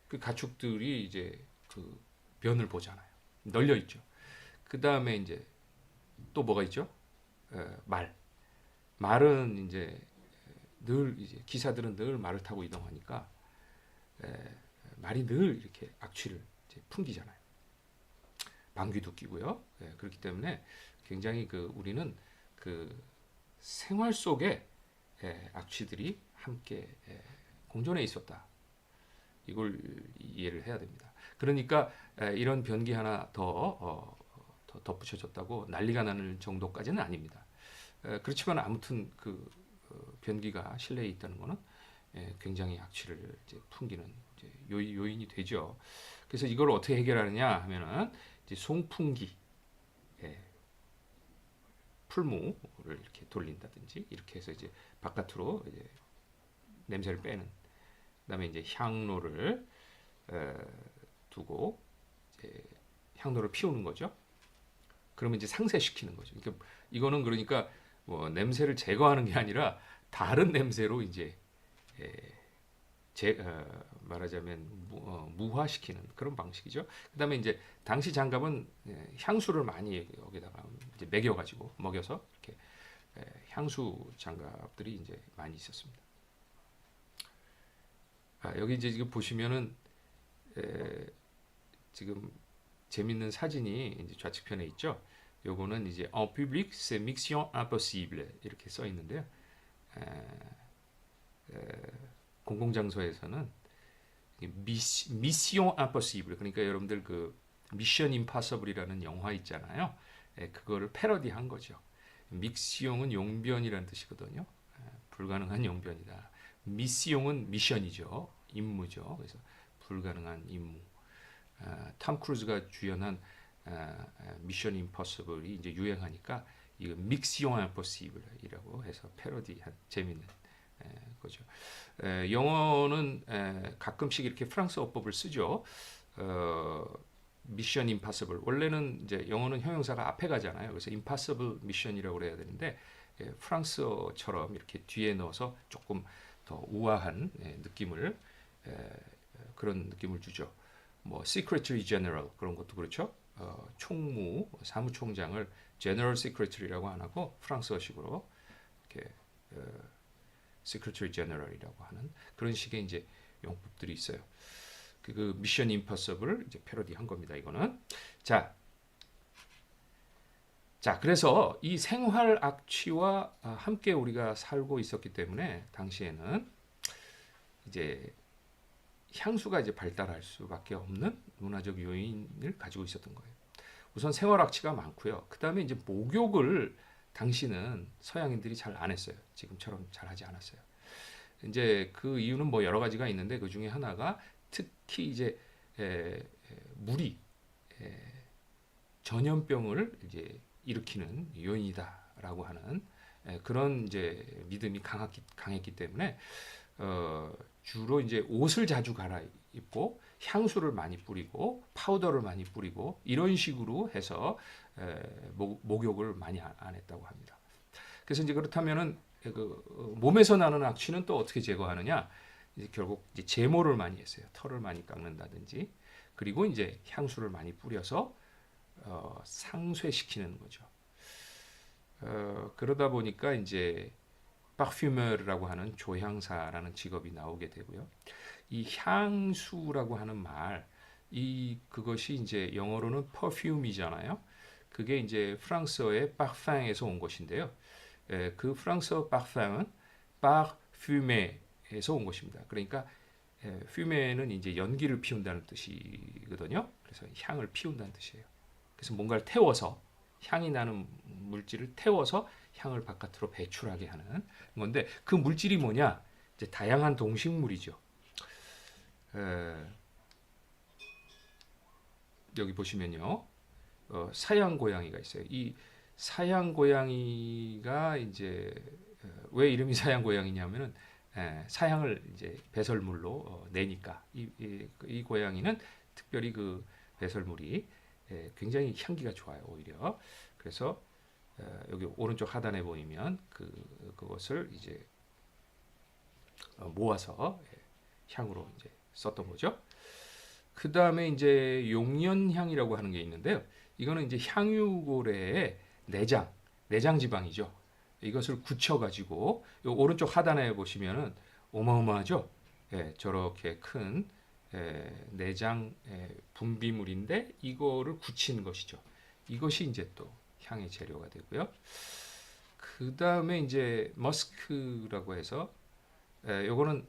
그 가축들이 이제 그 면을 보잖아요. 널려 있죠. 그 다음에 이제 또 뭐가 있죠? 말은 이제 늘 이제 기사들은 늘 말을 타고 이동하니까 말이 늘 이렇게 악취를 이제 풍기잖아요. 방귀도 끼고요. 그렇기 때문에 굉장히 그 우리는 그 생활 속에 악취들이 함께 공존해 있었다. 이걸 이해를 해야 됩니다. 그러니까 이런 변기 하나 더 덧붙여졌다고 난리가 나는 정도까지는 아닙니다. 그렇지만 아무튼 그 변기가 실내에 있다는 거는 굉장히 악취를 이제 풍기는 이제 요인이 되죠. 그래서 이걸 어떻게 해결하느냐 하면은 이제 송풍기, 예, 풀무를 이렇게 돌린다든지 이렇게 해서 이제 바깥으로 이제 냄새를 빼는. 그다음에 이제 향로를 두고 이제 향로를 피우는 거죠. 그러면 이제 상쇄시키는 거죠. 그러니까 이거는 그러니까 뭐 냄새를 제거하는 게 아니라 다른 냄새로 이제 예, 말하자면 무화시키는 그런 방식이죠. 그다음에 이제 당시 장갑은 향수를 많이 여기다가 이제 먹여가지고 먹여서 이렇게 향수 장갑들이 이제 많이 있었습니다. 여기 이제 지금 보시면은 에, 지금 재밌는 사진이 이제 좌측편에 있죠. 요거는 이제 en public c'est mission impossible 이렇게 써 있는데요. 에, 공공장소에서는 미션 임퍼시블 그러니까 여러분들 그 미션 임파서블이라는 영화 있잖아요. 그거를 패러디한 거죠. 믹시용은 용변이라는 뜻이거든요. 불가능한 용변이다. 미시용은 미션이죠. 임무죠. 그래서 불가능한 임무. 탐 크루즈가 주연한 미션 임퍼서블이 이제 유행하니까 이거 믹시용 임퍼시블이라고 해서 패러디한 재밌는 거죠. 영어는 가끔씩 이렇게 프랑스 어법을 쓰죠. 미션 임파서블 원래는 이제 영어는 형용사가 앞에 가잖아요. 그래서 임파서블 미션이라고 해야 되는데 프랑스어처럼 이렇게 뒤에 넣어서 조금 더 우아한 느낌을 그런 느낌을 주죠. 뭐 Secretary General 그런 것도 그렇죠. 총무 사무총장을 General Secretary라고 안 하고 프랑스어식으로 이렇게 Secretary General이라고 하는 그런 식의 이제 용법들이 있어요. 그 미션 임퍼서블을 이제 패러디한 겁니다. 이거는 자, 그래서 이 생활 악취와 함께 우리가 살고 있었기 때문에 당시에는 이제 향수가 이제 발달할 수밖에 없는 문화적 요인을 가지고 있었던 거예요. 우선 생활 악취가 많고요. 그 다음에 이제 목욕을 당시는 서양인들이 잘 안 했어요. 지금처럼 잘 하지 않았어요. 이제 그 이유는 뭐 여러 가지가 있는데 그 중에 하나가 특히 이제 물이 전염병을 이제 일으키는 요인이다라고 하는 그런 이제 믿음이 강했기 때문에 주로 이제 옷을 자주 갈아입고 향수를 많이 뿌리고 파우더를 많이 뿌리고 이런 식으로 해서 목욕을 많이 안 했다고 합니다. 그래서 이제 그렇다면은 그 몸에서 나는 악취는 또 어떻게 제거하느냐? 이제 결국 이제 제모를 많이 했어요. 털을 많이 깎는다든지 그리고 이제 향수를 많이 뿌려서 상쇄시키는 거죠. 그러다 보니까 이제 파fümeur라고 하는 조향사라는 직업이 나오게 되고요. 이 향수라고 하는 말, 그것이 이제 영어로는 perfume이잖아요. 그게 이제 프랑스어의 parfum에서 온 것인데요. 그 프랑스어 parfum은 parfumer에서 온 것입니다. 그러니까 fume는 이제 연기를 피운다는 뜻이거든요. 그래서 향을 피운다는 뜻이에요. 그래서 뭔가를 태워서 향이 나는 물질을 태워서 향을 바깥으로 배출하게 하는 건데 그 물질이 뭐냐? 이제 다양한 동식물이죠. 여기 보시면요, 사양 고양이가 있어요. 이 사양 고양이가 이제 왜 이름이 사양 고양이냐면은 사양을 이제 배설물로 내니까 이 고양이는 특별히 그 배설물이 굉장히 향기가 좋아요. 오히려 그래서 여기 오른쪽 하단에 보이면 그것을 이제 모아서 향으로 이제 썼던 거죠. 그 다음에 이제 용연향이라고 하는 게 있는데요. 이거는 이제 향유고래의 내장 지방이죠. 이것을 굳혀가지고 요 오른쪽 하단에 보시면은 어마어마하죠. 저렇게 큰 내장 분비물인데 이거를 굳힌 것이죠. 이것이 이제 또 향의 재료가 되고요. 그 다음에 이제 머스크라고 해서 요거는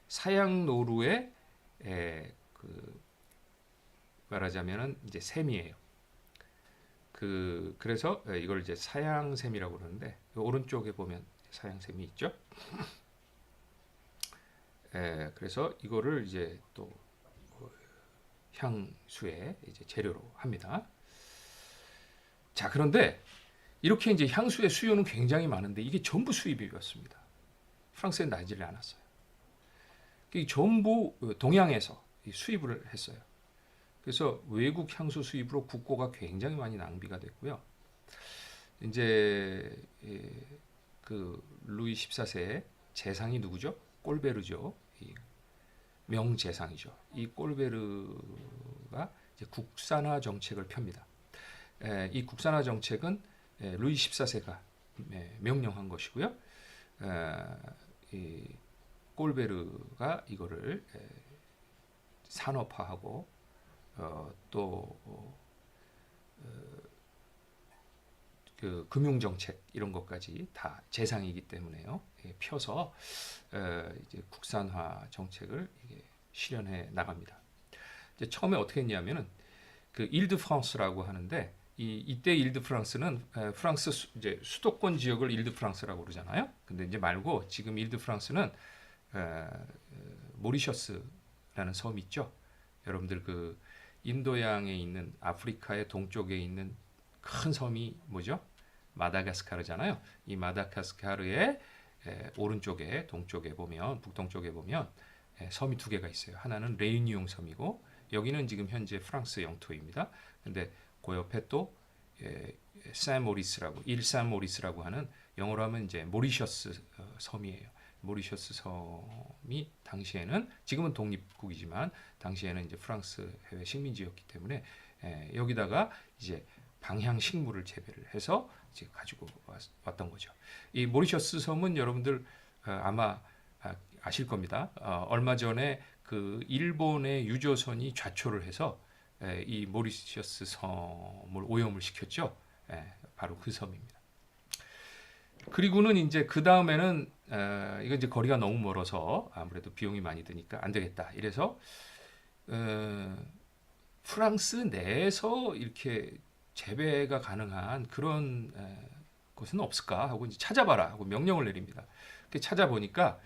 사향노루의 그 말하자면은 이제 샘이에요. 그래서 이걸 이제 사양샘이라고 그러는데 오른쪽에 보면 사양샘이 있죠. 그래서 이거를 이제 또 향수의 이제 재료로 합니다. 자, 그런데 이렇게 이제 향수의 수요는 굉장히 많은데 이게 전부 수입이었습니다. 프랑스에 나지를 않았어요. 이게 전부 동양에서 수입을 했어요. 그래서 외국 향수 수입으로 국고가 굉장히 많이 낭비가 됐고요. 이제 그 루이 14세의 재상이 누구죠? 꼴베르죠. 명재상이죠. 이 꼴베르가 이제 국산화 정책을 펴니다. 이 국산화 정책은 루이 14세가 명령한 것이고요. 이 꼴베르가 이거를 산업화하고 또 그 금융 정책 이런 것까지 다 재상이기 때문에요. 펴서 이제 국산화 정책을 이게 실현해 나갑니다. 이제 처음에 어떻게 했냐면은 그 일드프랑스라고 하는데 이때 일드프랑스는 프랑스 이제 수도권 지역을 일드프랑스라고 그러잖아요. 근데 이제 말고 지금 일드프랑스는 모리셔스라는 섬이 있죠. 여러분들 그 인도양에 있는 아프리카의 동쪽에 있는 큰 섬이 뭐죠? 마다가스카르잖아요. 이 마다가스카르의 오른쪽에 동쪽에 보면 북동쪽에 보면 섬이 두 개가 있어요. 하나는 레유니옹 섬이고 여기는 지금 현재 프랑스 영토입니다. 근데 그 옆에 또 산모리스라고 일산모리스라고 하는 영어로 하면 이제 모리셔스 섬이에요. 모리셔스 섬이 당시에는 지금은 독립국이지만 당시에는 이제 프랑스 해외 식민지였기 때문에 여기다가 이제 방향식물을 재배를 해서 이제 가지고 왔던 거죠. 이 모리셔스 섬은 여러분들 아마 아실 겁니다. 얼마 전에 그 일본의 유조선이 좌초를 해서 이 모리셔스 섬을 오염을 시켰죠. 바로 그 섬입니다. 그리고는 이제 그 다음에는 이거 이제 거리가 너무 멀어서 아무래도 비용이 많이 드니까 안 되겠다. 이래서 프랑스 내에서 이렇게 재배가 가능한 그런 곳은 없을까 하고 이제 찾아봐라 하고 명령을 내립니다. 찾아보니까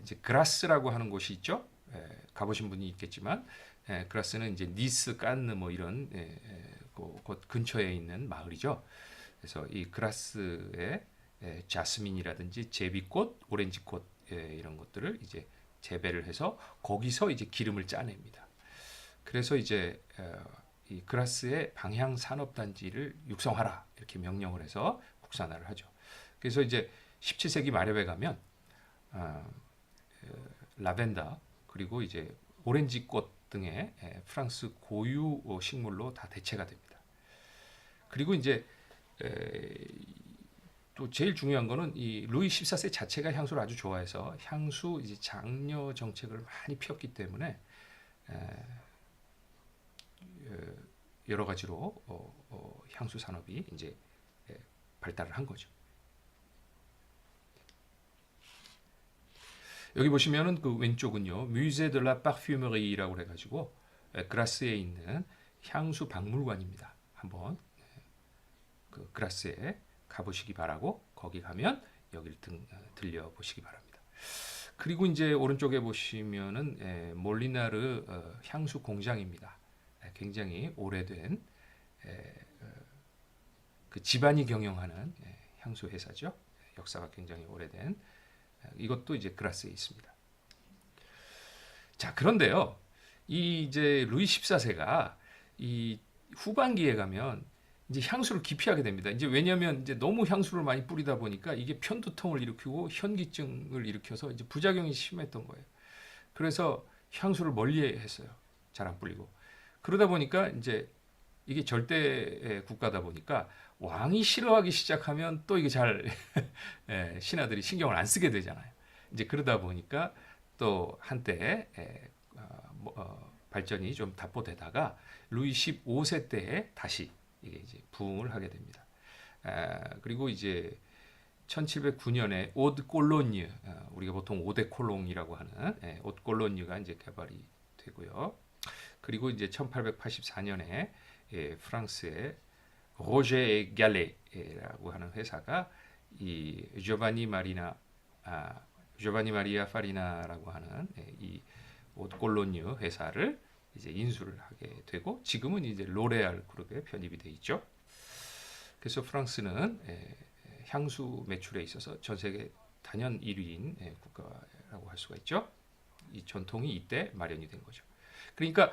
이제 그라스라고 하는 곳이 있죠. 가보신 분이 있겠지만 그라스는 이제 니스, 깐느 뭐 이런 곳 근처에 있는 마을이죠. 그래서 이 그라스에 자스민이라든지 제비꽃, 오렌지꽃 이런 것들을 이제 재배를 해서 거기서 이제 기름을 짜냅니다. 그래서 이제 이 그라스의 방향 산업 단지를 육성하라 이렇게 명령을 해서 국산화를 하죠. 그래서 이제 17세기 말에 가면 라벤더 그리고 이제 오렌지꽃 등의 프랑스 고유 식물로 다 대체가 됩니다. 그리고 이제 또 제일 중요한 거는 이 루이 14세 자체가 향수를 아주 좋아해서 향수 이제 장려 정책을 많이 폈기 때문에 여러 가지로 향수 산업이 이제 발달을 한 거죠. 여기 보시면은 그 왼쪽은요, 뮤제 드 라 파르퓨메리라고 해가지고 그라스에 있는 향수 박물관입니다. 한번 그 그라스에 가보시기 바라고 거기 가면 여기를 들려 보시기 바랍니다. 그리고 이제 오른쪽에 보시면은 몰리나르 향수 공장입니다. 굉장히 오래된 그 집안이 경영하는 향수 회사죠. 역사가 굉장히 오래된 이것도 이제 그라스에 있습니다. 자, 그런데요, 이 이제 루이 14세가 이 후반기에 가면 이제 향수를 기피하게 됩니다. 이제 왜냐하면 이제 너무 향수를 많이 뿌리다 보니까 이게 편두통을 일으키고 현기증을 일으켜서 이제 부작용이 심했던 거예요. 그래서 향수를 멀리했어요. 잘 안 뿌리고. 그러다 보니까 이제 이게 절대 국가다 보니까 왕이 싫어하기 시작하면 또 이게 잘 신하들이 신경을 안 쓰게 되잖아요. 이제 그러다 보니까 또 한때 발전이 좀 답보되다가 루이 15세 때에 다시 이게 이제 부흥을 하게 됩니다. 그리고 이제 1709년에 오드 콜로뉴, 우리가 보통 오데 콜롱이라고 하는 오드 콜로뉴가 이제 개발이 되고요. 그리고 이제 1884년에 프랑스의 로제 갈레라고 하는 회사가 이 조바니 마리아 파리나라고 하는 이 옷콜로뉴 회사를 이제 인수를 하게 되고 지금은 이제 로레알 그룹에 편입이 돼 있죠. 그래서 프랑스는 향수 매출에 있어서 전 세계 단연 1위인 국가라고 할 수가 있죠. 이 전통이 이때 마련이 된 거죠. 그러니까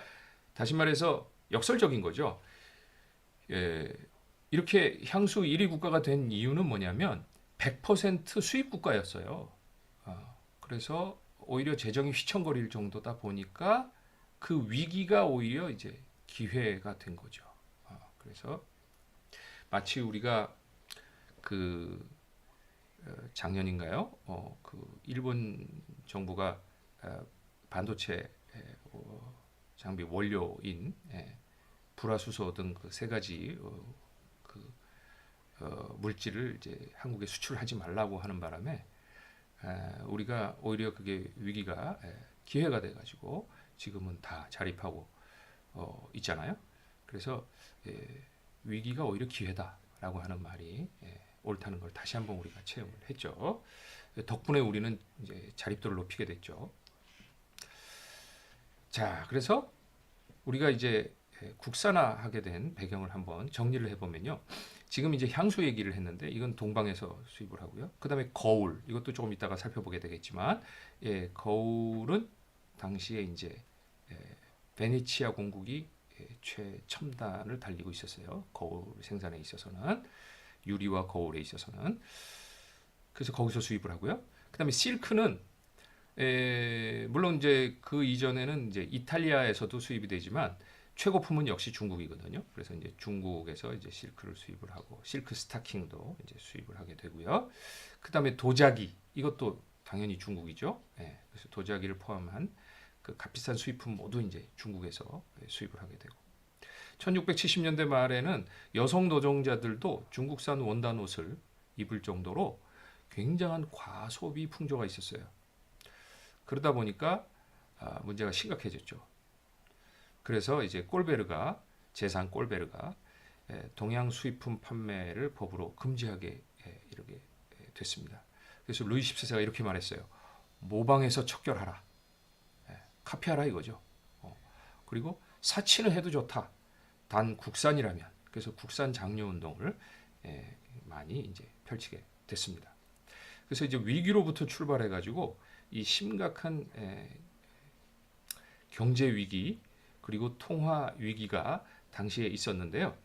다시 말해서 역설적인 거죠. 이렇게 향수 1위 국가가 된 이유는 뭐냐면 100% 수입 국가였어요. 그래서 오히려 재정이 휘청거릴 정도다 보니까 그 위기가 오히려 이제 기회가 된 거죠. 그래서 마치 우리가 그 작년인가요? 그 일본 정부가 반도체 장비 원료인 불화수소 등 그 세 가지 물질을 이제 한국에 수출하지 말라고 하는 바람에 우리가 오히려 그게 위기가 기회가 돼가지고 지금은 다 자립하고 있잖아요. 그래서 위기가 오히려 기회다라고 하는 말이 옳다는 걸 다시 한번 우리가 체험을 했죠. 덕분에 우리는 이제 자립도를 높이게 됐죠. 자, 그래서 우리가 이제 국산화하게 된 배경을 한번 정리를 해보면요. 지금 이제 향수 얘기를 했는데 이건 동방에서 수입을 하고요. 그 다음에 거울, 이것도 조금 이따가 살펴보게 되겠지만, 거울은 당시에 이제 베네치아 공국이 최첨단을 달리고 있었어요. 거울 생산에 있어서는, 유리와 거울에 있어서는. 그래서 거기서 수입을 하고요. 그 다음에 실크는 물론 이제 그 이전에는 이제 이탈리아에서도 수입이 되지만 최고품은 역시 중국이거든요. 그래서 이제 중국에서 이제 실크를 수입을 하고 실크 스타킹도 이제 수입을 하게 되고요. 그다음에 도자기 이것도 당연히 중국이죠. 그래서 도자기를 포함한 그 값비싼 수입품 모두 이제 중국에서 수입을 하게 되고 1670년대 말에는 여성 노동자들도 중국산 원단 옷을 입을 정도로 굉장한 과소비 풍조가 있었어요. 그러다 보니까 문제가 심각해졌죠. 그래서 이제 꼴베르가 재산 꼴베르가 동양 수입품 판매를 법으로 금지하게 이렇게 됐습니다. 그래서 루이 14세가 이렇게 말했어요. 모방해서 척결하라. 카피하라 이거죠. 그리고 사치는 해도 좋다. 단 국산이라면. 그래서 국산 장려 운동을 많이 이제 펼치게 됐습니다. 그래서 이제 위기로부터 출발해 가지고 이 심각한 경제 위기 그리고 통화 위기가 당시에 있었는데요.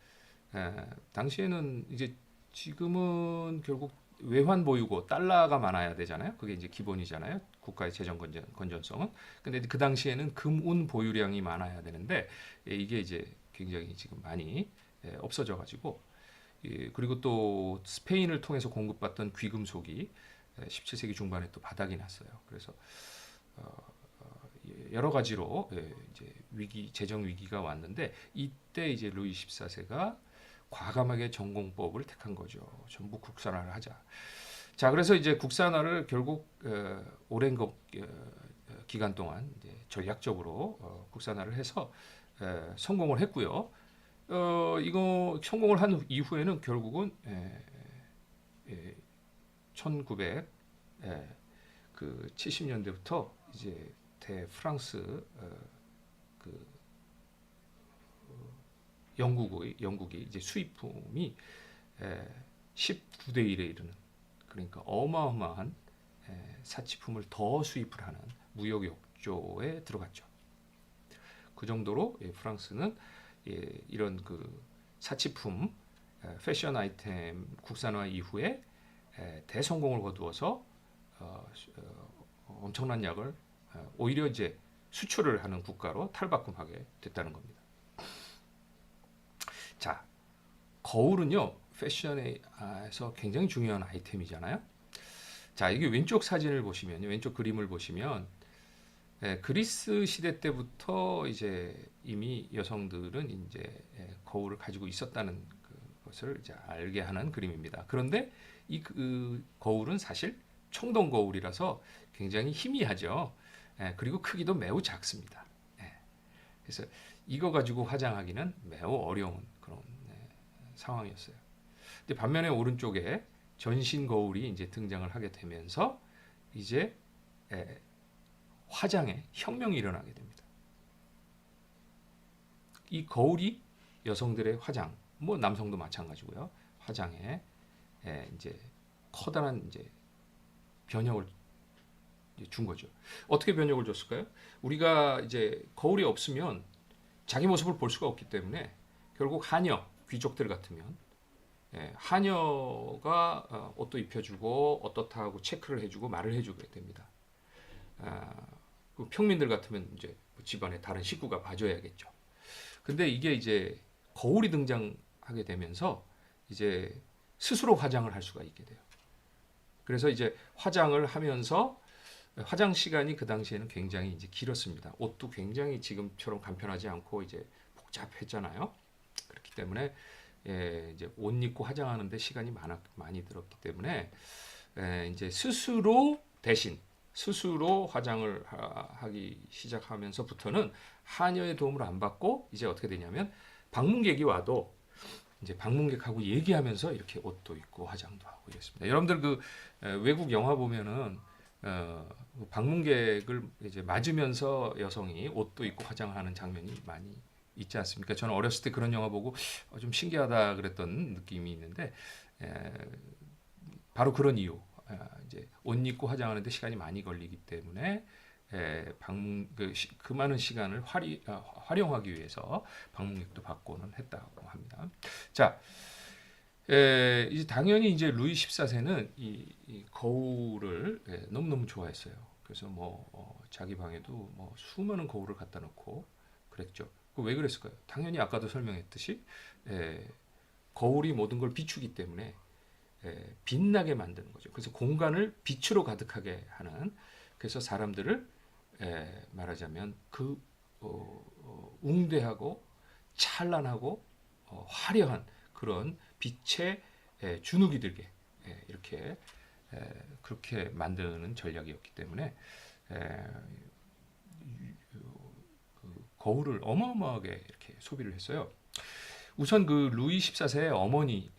당시에는 이제 지금은 결국 외환 보유고 달러가 많아야 되잖아요. 그게 이제 기본이잖아요. 국가의 재정 건전성은. 근데 그 당시에는 금운 보유량이 많아야 되는데 이게 이제 굉장히 지금 많이 없어져 가지고 그리고 또 스페인을 통해서 공급받던 귀금속이 17세기 중반에 또 바닥이 났어요. 그래서 여러 가지로 이제 재정 위기가 왔는데 이때 이제 루이 14세가 과감하게 전공법을 택한 거죠. 전부 국산화를 하자. 자, 그래서 이제 국산화를 결국 오랜 기간 동안 이제 전략적으로 국산화를 해서 성공을 했고요. 이거 성공을 한 이후에는 결국은 1970년대부터 이제 프랑스 그 영국이 이제 수입품이 19대 1에 이르는 그러니까 어마어마한 사치품을 더 수입을 하는 무역 욕조에 들어갔죠. 그 정도로 프랑스는 이런 그 사치품 패션 아이템 국산화 이후에 대성공을 거두어서 엄청난 약을 오히려 이제 수출을 하는 국가로 탈바꿈하게 됐다는 겁니다. 자, 거울은요 패션에서 굉장히 중요한 아이템이잖아요. 자, 이게 왼쪽 사진을 보시면, 왼쪽 그림을 보시면 그리스 시대 때부터 이제 이미 여성들은 이제 거울을 가지고 있었다는 것을 이제 알게 하는 그림입니다. 그런데 이 거울은 사실 청동 거울이라서 굉장히 희미하죠. 그리고 크기도 매우 작습니다. 그래서 이거 가지고 화장하기는 매우 어려운 그런 상황이었어요. 근데 반면에 오른쪽에 전신 거울이 이제 등장을 하게 되면서 이제 에, 화장에 혁명이 일어나게 됩니다. 이 거울이 여성들의 화장, 뭐 남성도 마찬가지고요. 화장에 이제 커다란 이제 변혁을 준 거죠. 어떻게 변혁을 줬을까요? 우리가 이제 거울이 없으면 자기 모습을 볼 수가 없기 때문에 결국 하녀, 귀족들 같으면 하녀가 옷도 입혀주고 어떻다 하고 체크를 해주고 말을 해주게 됩니다. 그 평민들 같으면 이제 집안에 다른 식구가 봐줘야겠죠. 근데 이게 이제 거울이 등장하게 되면서 이제 스스로 화장을 할 수가 있게 돼요. 그래서 이제 화장을 하면서 화장 시간이 그 당시에는 굉장히 이제 길었습니다. 옷도 굉장히 지금처럼 간편하지 않고 이제 복잡했잖아요. 그렇기 때문에 이제 옷 입고 화장하는데 시간이 많이 들었기 때문에 이제 스스로 화장을 하기 시작하면서부터는 하녀의 도움을 안 받고 이제 어떻게 되냐면 방문객이 와도 이제 방문객하고 얘기하면서 이렇게 옷도 입고 화장도 하고 이랬습니다. 여러분들 그 외국 영화 보면은 방문객을 이제 맞으면서 여성이 옷도 입고 화장을 하는 장면이 많이 있지 않습니까? 저는 어렸을 때 그런 영화 보고 좀 신기하다 그랬던 느낌이 있는데 바로 그런 이유. 이제 옷 입고 화장하는데 시간이 많이 걸리기 때문에 그 많은 시간을 활용하기 위해서 방문객도 받고는 했다고 합니다. 자, 이제 당연히 이제 루이 14세는 이 거울을 너무너무 좋아했어요. 그래서 뭐 자기 방에도 뭐 수많은 거울을 갖다 놓고 그랬죠. 왜 그랬을까요? 당연히 아까도 설명했듯이 거울이 모든 걸 비추기 때문에 빛나게 만드는 거죠. 그래서 공간을 빛으로 가득하게 하는, 그래서 사람들을 말하자면 그 웅대하고 찬란하고 화려한 그런 빛에 주눅이 들게 이렇게 그렇게 만드는 전략이었기 때문에 그 거울을 어마어마하게 이렇게 소비를 했어요. 우선 그 루이 14세의 어머니,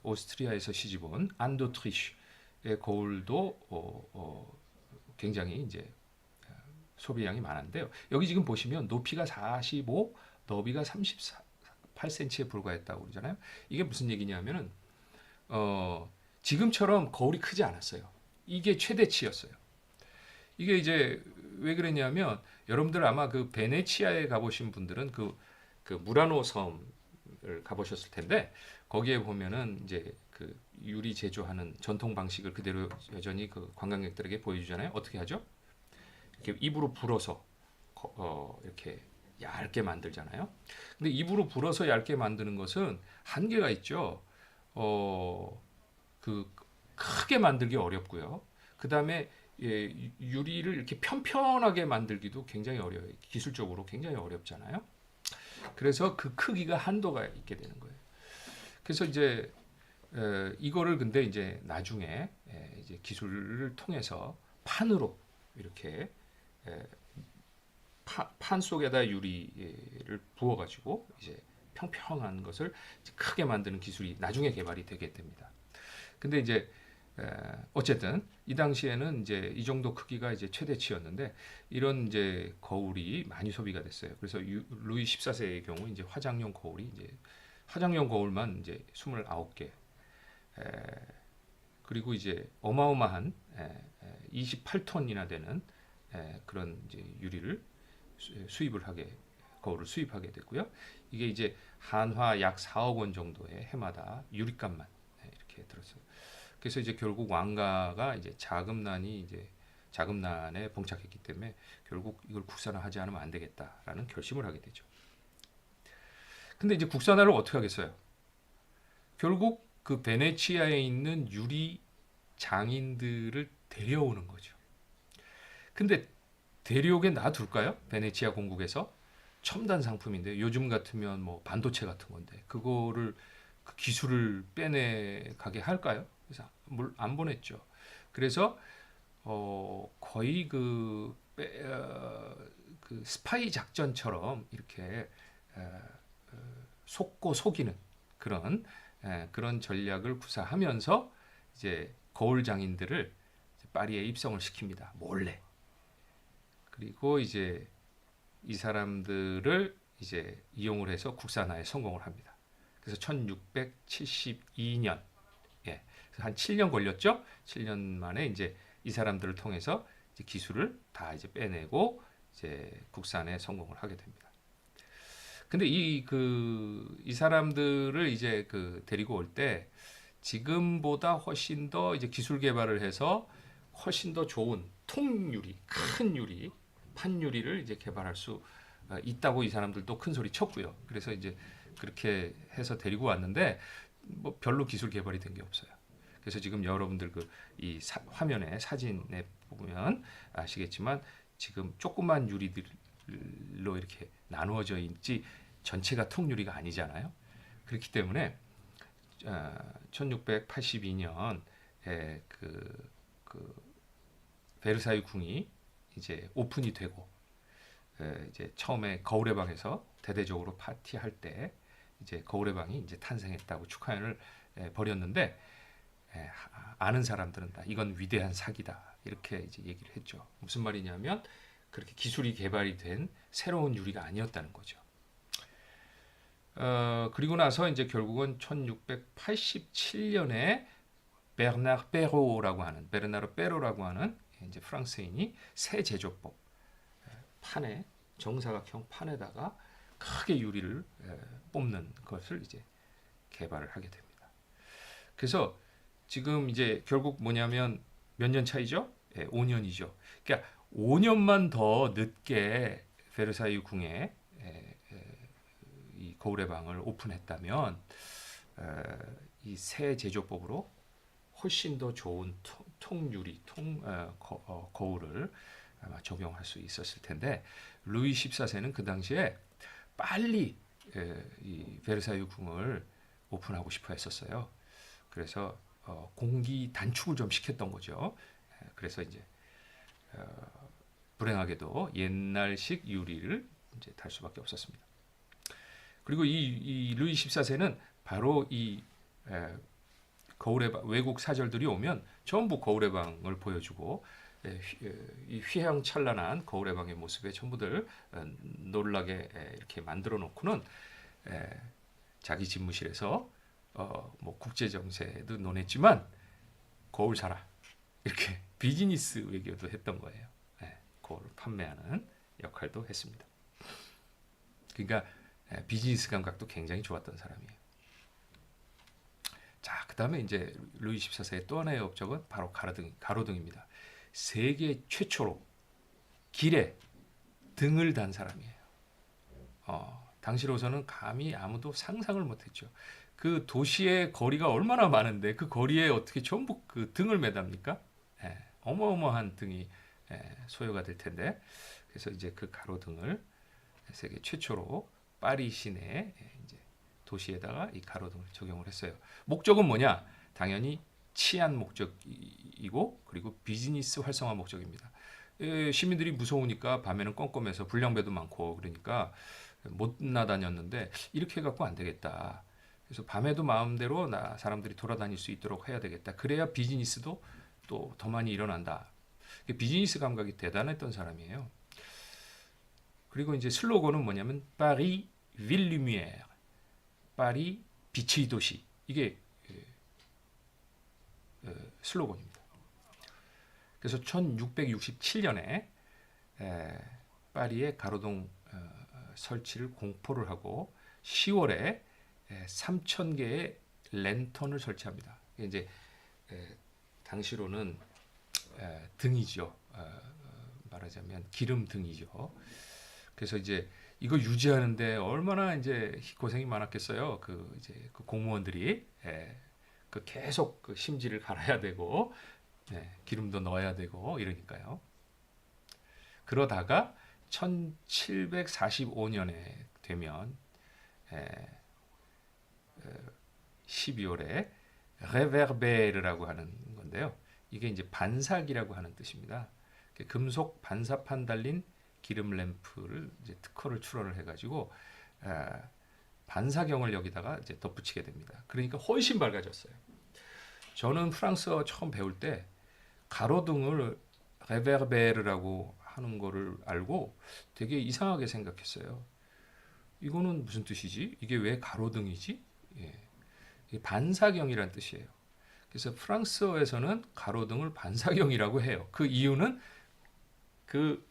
오스트리아에서 시집온 안도트리쉬의 거울도 굉장히 이제 소비량이 많은데요. 여기 지금 보시면 높이가 45, 너비가 38cm에 불과했다고 그러잖아요. 이게 무슨 얘기냐면은 지금처럼 거울이 크지 않았어요. 이게 최대치였어요. 이게 이제 왜 그랬냐면 여러분들 아마 그 베네치아에 가보신 분들은 그 무라노 섬을 가보셨을 텐데 거기에 보면은 이제 그 유리 제조하는 전통 방식을 그대로 여전히 그 관광객들에게 보여주잖아요. 어떻게 하죠? 이렇게 입으로 불어서 이렇게 얇게 만들잖아요. 근데 입으로 불어서 얇게 만드는 것은 한계가 있죠. 그 크게 만들기 어렵고요. 그 다음에 유리를 이렇게 편편하게 만들기도 굉장히 어려워요. 기술적으로 굉장히 어렵잖아요. 그래서 그 크기가 한도가 있게 되는 거예요. 그래서 이제 이거를 근데 이제 나중에 이제 기술을 통해서 판으로 이렇게 판 속에다 유리를 부어가지고 이제 평평한 것을 크게 만드는 기술이 나중에 개발이 되게 됩니다. 근데 이제 어쨌든 이 당시에는 이제 이 정도 크기가 이제 최대치였는데 이런 이제 거울이 많이 소비가 됐어요. 그래서 루이 14세의 경우 이제 화장용 거울만 이제 29개, 그리고 이제 어마어마한 28톤이나 되는 그런 이제 유리를 거울을 수입하게 됐고요. 이게 이제 한화 약 4억 원 정도의 해마다 유리값만 이렇게 들었어요. 그래서 이제 결국 왕가가 이제 자금난에 봉착했기 때문에 결국 이걸 국산화하지 않으면 안 되겠다라는 결심을 하게 되죠. 근데 이제 국산화를 어떻게 하겠어요? 결국 그 베네치아에 있는 유리 장인들을 데려오는 거죠. 근데 데려오게 놔둘까요? 베네치아 공국에서 첨단 상품인데 요즘 같으면 뭐 반도체 같은 건데 그거를 그 기술을 빼내가게 할까요? 그래서 안 보냈죠. 그래서 거의 그 스파이 작전처럼 이렇게 속고 속이는 그런 그런 전략을 구사하면서 이제 거울 장인들을 파리에 입성을 시킵니다. 몰래. 그리고 이제 이 사람들을 이제 이용을 해서 국산화에 성공을 합니다. 그래서 1672년, 예, 한 7년 걸렸죠. 7년 만에 이제 이 사람들을 통해서 이제 기술을 다 이제 빼내고 이제 국산에 성공을 하게 됩니다. 근데 이 사람들을 이제 데리고 올 때 지금보다 훨씬 더 이제 기술 개발을 해서 훨씬 더 좋은 통유리, 큰 유리, 판유리를 이제 개발할 수 있다고 이 사람들도 큰 소리 쳤고요. 그래서 이제 그렇게 해서 데리고 왔는데 뭐 별로 기술 개발이 된 게 없어요. 그래서 지금 여러분들 이 화면에 사진에 보면 아시겠지만 지금 조그만 유리들로 이렇게 나누어져 있지 전체가 통유리가 아니잖아요. 그렇기 때문에 1682년에 베르사유 궁이 이제 오픈이 되고 이제 처음에 거울의 방에서 대대적으로 파티할 때 이제 거울의 방이 이제 탄생했다고 축하연을 벌였는데 아는 사람들은 다 이건 위대한 사기다 이렇게 이제 얘기를 했죠. 무슨 말이냐면 그렇게 기술이 개발이 된 새로운 유리가 아니었다는 거죠. 그리고 나서 이제 결국은 1687년에 베르나르 페로라고 하는 이제 프랑스인이 새 제조법 판에 정사각형 판에다가 크게 유리를 뽑는 것을 이제 개발을 하게 됩니다. 그래서 지금 이제 결국 뭐냐면 몇 년 차이죠? 5년이죠. 그러니까 5년만 더 늦게 베르사유 궁에 이 거울의 방을 오픈했다면 이 새 제조법으로 훨씬 더 좋은 통유리, 거울을 아마 적용할 수 있었을 텐데 루이 14세는 그 당시에 빨리 이 베르사유 궁을 오픈하고 싶어 했었어요. 그래서 공기 단축을 좀 시켰던 거죠. 그래서 이제 불행하게도 옛날식 유리를 이제 달 수밖에 없었습니다. 그리고 이 루이 14세는 바로 이 거울의 방, 외국 사절들이 오면 전부 거울의 방을 보여주고 이 휘황찬란한 거울의 방의 모습에 전부들 놀라게 이렇게 만들어 놓고는 자기 집무실에서 뭐 국제 정세도 논했지만 거울 사라 이렇게 비즈니스 외교도 했던 거예요. 거울을 판매하는 역할도 했습니다. 그러니까 비즈니스 감각도 굉장히 좋았던 사람이에요. 자, 그다음에 이제 루이 14세의 또 하나의 업적은 바로 가로등입니다. 세계 최초로 길에 등을 단 사람이에요. 당시로서는 감히 아무도 상상을 못했죠. 그 도시의 거리가 얼마나 많은데 그 거리에 어떻게 전부 그 등을 매답니까? 어마어마한 등이 소요가 될 텐데 그래서 이제 그 가로등을 세계 최초로 파리 시내 이제 도시에다가 이 가로등을 적용을 했어요. 목적은 뭐냐? 당연히 치안 목적이고 그리고 비즈니스 활성화 목적입니다. 시민들이 무서우니까 밤에는 껌껌해서 불량배도 많고 그러니까 못 나다녔는데 이렇게 해갖고 안 되겠다. 그래서 밤에도 마음대로 사람들이 돌아다닐 수 있도록 해야 되겠다. 그래야 비즈니스도 또 더 많이 일어난다. 비즈니스 감각이 대단했던 사람이에요. 그리고 이제 슬로건은 뭐냐면 파리 ville lumière, 파리 빛의 도시. 이게 슬로건입니다. 그래서 1667년에 파리의 가로등 설치를 공포를 하고 10월에 3,000개의 랜턴을 설치합니다. 이제 당시로는 등이죠. 말하자면 기름 등이죠. 그래서 이제 이거 유지하는데 얼마나 이제 고생이 많았겠어요. 이제 그 공무원들이 그 계속 그 심지를 갈아야 되고 기름도 넣어야 되고 이러니까요. 그러다가 1745년에 되면 12월에 레베르베르라고 하는 건데요. 이게 이제 반사기라고 하는 뜻입니다. 금속 반사판 달린 기름 램프를 이제 특허를 출원을 해가지고 반사경을 여기다가 이제 덧붙이게 됩니다. 그러니까 훨씬 밝아졌어요. 저는 프랑스어 처음 배울 때 가로등을 레베르베르라고 하는 거를 알고 되게 이상하게 생각했어요. 이거는 무슨 뜻이지? 이게 왜 가로등이지? 예. 이게 반사경이란 뜻이에요. 그래서 프랑스어에서는 가로등을 반사경이라고 해요. 그 이유는 그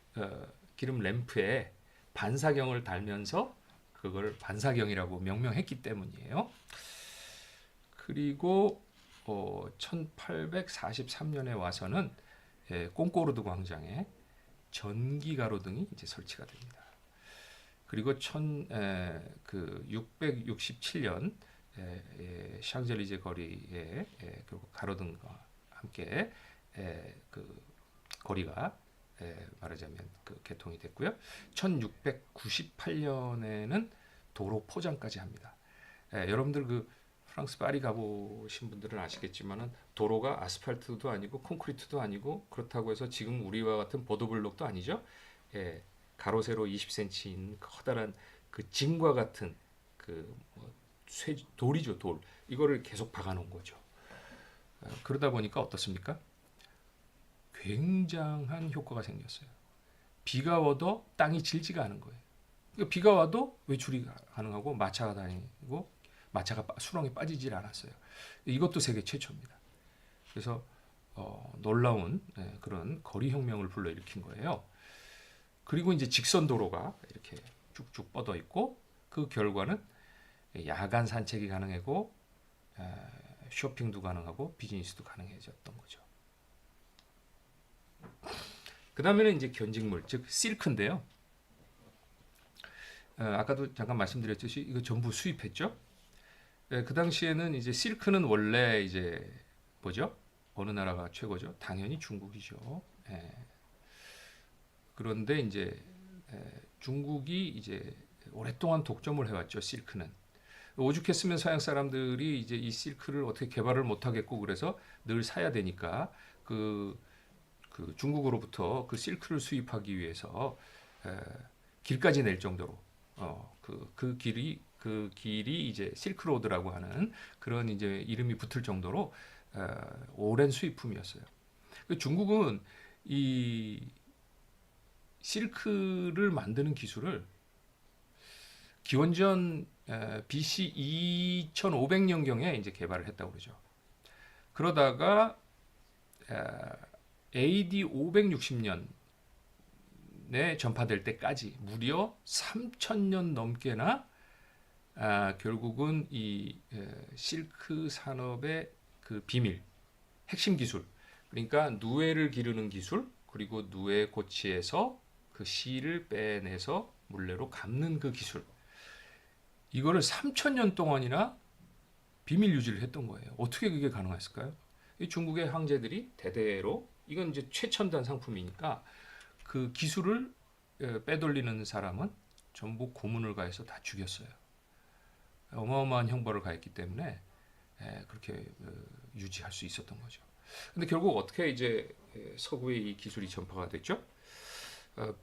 기름 램프에 반사경을 달면서 그걸 반사경이라고 명명했기 때문이에요. 그리고 1843년에 와서는 꽁꼬르드 광장에 전기 가로등이 이제 설치가 됩니다. 그리고 667년 샹젤리제 거리에 결국 가로등과 함께 그 거리가 말하자면 그 개통이 됐고요. 1698년에는 도로 포장까지 합니다. 여러분들 그 프랑스 파리 가보신 분들은 아시겠지만은 도로가 아스팔트도 아니고 콘크리트도 아니고 그렇다고 해서 지금 우리와 같은 보도블록도 아니죠. 가로 세로 20cm인 커다란 그 징과 같은 돌이죠, 돌. 이거를 계속 박아놓은 거죠. 그러다 보니까 어떻습니까? 굉장한 효과가 생겼어요. 비가 와도 땅이 질지가 않은 거예요. 그러니까 비가 와도 외출이 가능하고 마차가 다니고 마차가 수렁에 빠지질 않았어요. 이것도 세계 최초입니다. 그래서 놀라운 그런 거리 혁명을 불러일으킨 거예요. 그리고 이제 직선 도로가 이렇게 쭉쭉 뻗어 있고 그 결과는 야간 산책이 가능하고 쇼핑도 가능하고 비즈니스도 가능해졌던 거죠. 그 다음에는 이제 견직물, 즉 실크인데요. 아까도 잠깐 말씀드렸듯이 이거 전부 수입했죠. 그 당시에는 이제 실크는 원래 이제 뭐죠? 어느 나라가 최고죠? 당연히 중국이죠. 그런데 이제 중국이 이제 오랫동안 독점을 해왔죠. 실크는 오죽했으면 서양 사람들이 이제 이 실크를 어떻게 개발을 못하겠고 그래서 늘 사야 되니까 그 중국으로부터 그 실크를 수입하기 위해서 길까지 낼 정도로 그 길이 이제 실크로드라고 하는 그런 이제 이름이 붙을 정도로 오랜 수입품이었어요. 중국은 이 실크를 만드는 기술을 기원전 BC 2500년경에 이제 개발을 했다고 그러죠. 그러다가 AD 560년에 전파될 때까지 무려 3000년 넘게나 결국은 이 실크 산업의 그 비밀, 핵심 기술, 그러니까 누에를 기르는 기술, 그리고 누에 고치에서 그 실을 빼내서 물레로 감는 그 기술, 이거를 3000년 동안이나 비밀 유지를 했던 거예요. 어떻게 그게 가능했을까요? 이 중국의 황제들이 대대로 이건 이제 최첨단 상품이니까 그 기술을 빼돌리는 사람은 전부 고문을 가해서 다 죽였어요. 어마어마한 형벌을 가했기 때문에 그렇게 유지할 수 있었던 거죠. 근데 결국 어떻게 이제 서구에 이 기술이 전파가 됐죠?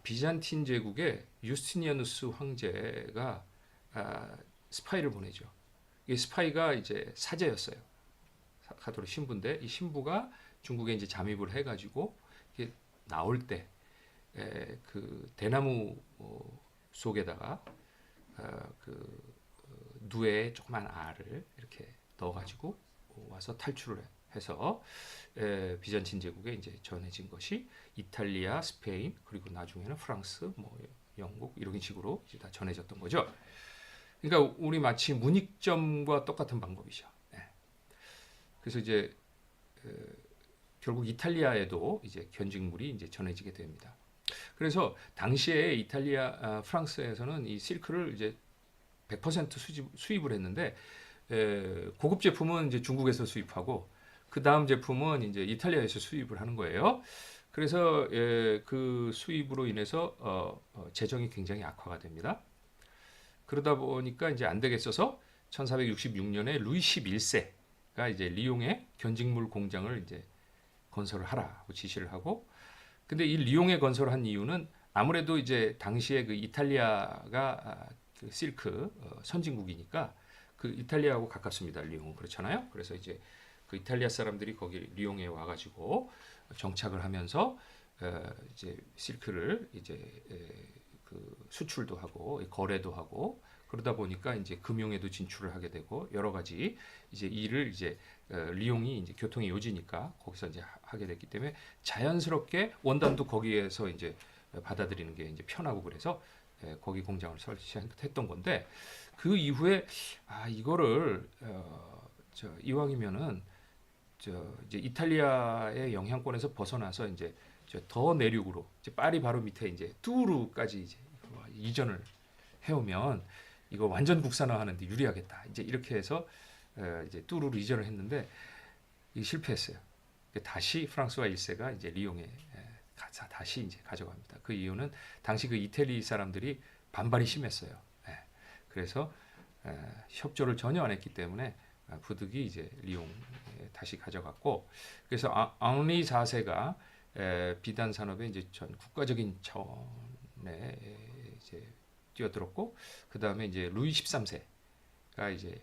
비잔틴 제국의 유스티니아누스 황제가 스파이를 보내죠. 이 스파이가 이제 사제였어요. 카톨릭 신부인데 이 신부가 중국에 이제 잠입을 해가지고 이게 나올 때 그 대나무 속에다가 그 누에 조그만 알을 이렇게 넣어가지고 와서 탈출을 해서 비잔틴 제국에 이제 전해진 것이 이탈리아, 스페인 그리고 나중에는 프랑스, 뭐 영국 이런 식으로 이제 다 전해졌던 거죠. 그러니까 우리 마치 문익점과 똑같은 방법이죠. 그래서 이제 결국 이탈리아에도 이제 견직물이 이제 전해지게 됩니다. 그래서 당시에 프랑스에서는 이 실크를 이제 100% 수입을 했는데 고급 제품은 이제 중국에서 수입하고 그 다음 제품은 이제 이탈리아에서 수입을 하는 거예요. 그래서 그 수입으로 인해서 재정이 굉장히 악화가 됩니다. 그러다 보니까 이제 안 되겠어서 1466년에 루이 11세가 이제 리옹에 견직물 공장을 이제 건설을 하라고 지시를 하고, 근데 이 리옹에 건설한 이유는 아무래도 이제 당시에 그 이탈리아가 그 실크 선진국이니까 그 이탈리아하고 가깝습니다. 리옹은 그렇잖아요. 그래서 이제 그 이탈리아 사람들이 거기 리옹에 와가지고 정착을 하면서 이제 실크를 이제 그 수출도 하고 거래도 하고 그러다 보니까 이제 금융에도 진출을 하게 되고 여러 가지 이제 일을 이제 리옹이 이제 교통의 요지니까 거기서 이제 하게 됐기 때문에 자연스럽게 원단도 거기에서 이제 받아들이는 게 이제 편하고 그래서 거기 공장을 설치했던 건데 그 이후에 이거를 이왕이면은 이제 이탈리아의 영향권에서 벗어나서 이제 더 내륙으로 이제 파리 바로 밑에 이제 뚜르까지 이제 이전을 해오면 이거 완전 국산화하는데 유리하겠다. 이제 이렇게 해서 이제 뚜르로 이전을 했는데 이 실패했어요. 다시 프랑스와 1세가 이제 리옹에 다시 이제 가져갑니다. 그 이유는 당시 그 이태리 사람들이 반발이 심했어요. 그래서 협조를 전혀 안 했기 때문에 부득이 이제 리옹에 다시 가져갔고 그래서 앙리 4세가 비단 산업의 이제 전 국가적인 차원에 이제 뛰어들었고 그 다음에 이제 루이 13세가 이제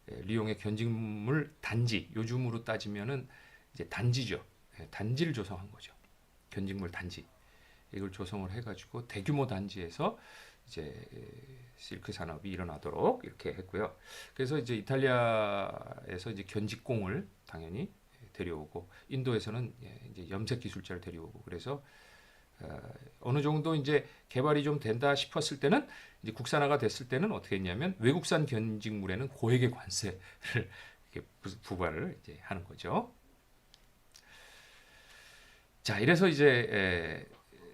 리옹의 견직물 단지 요즘으로 따지면은 이제 단지죠. 단지를 조성한 거죠. 견직물 단지 이걸 조성을 해가지고 대규모 단지에서 이제 실크 산업이 일어나도록 이렇게 했고요. 그래서 이제 이탈리아에서 이제 견직공을 당연히 데려오고 인도에서는 이제 염색 기술자를 데려오고 그래서 어느 정도 이제 개발이 좀 된다 싶었을 때는 이제 국산화가 됐을 때는 어떻게 했냐면 외국산 견직물에는 고액의 관세를 이렇게 부과를 이제 하는 거죠. 자, 이래서 이제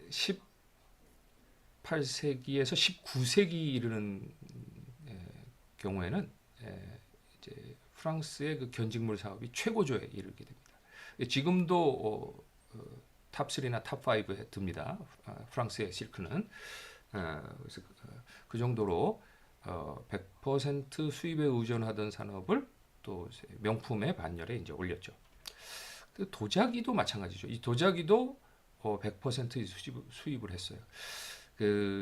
18세기에서 19세기 이르는 경우에는 이제 프랑스의 그 견직물 사업이 최고조에 이르게 됩니다. 지금도 탑3나 탑5에 듭니다. 프랑스의 실크는. 그래서 그 정도로 100% 수입에 의존하던 산업을 또 명품의 반열에 이제 올렸죠. 그 도자기도 마찬가지죠. 이 도자기도 100% 수입을 했어요.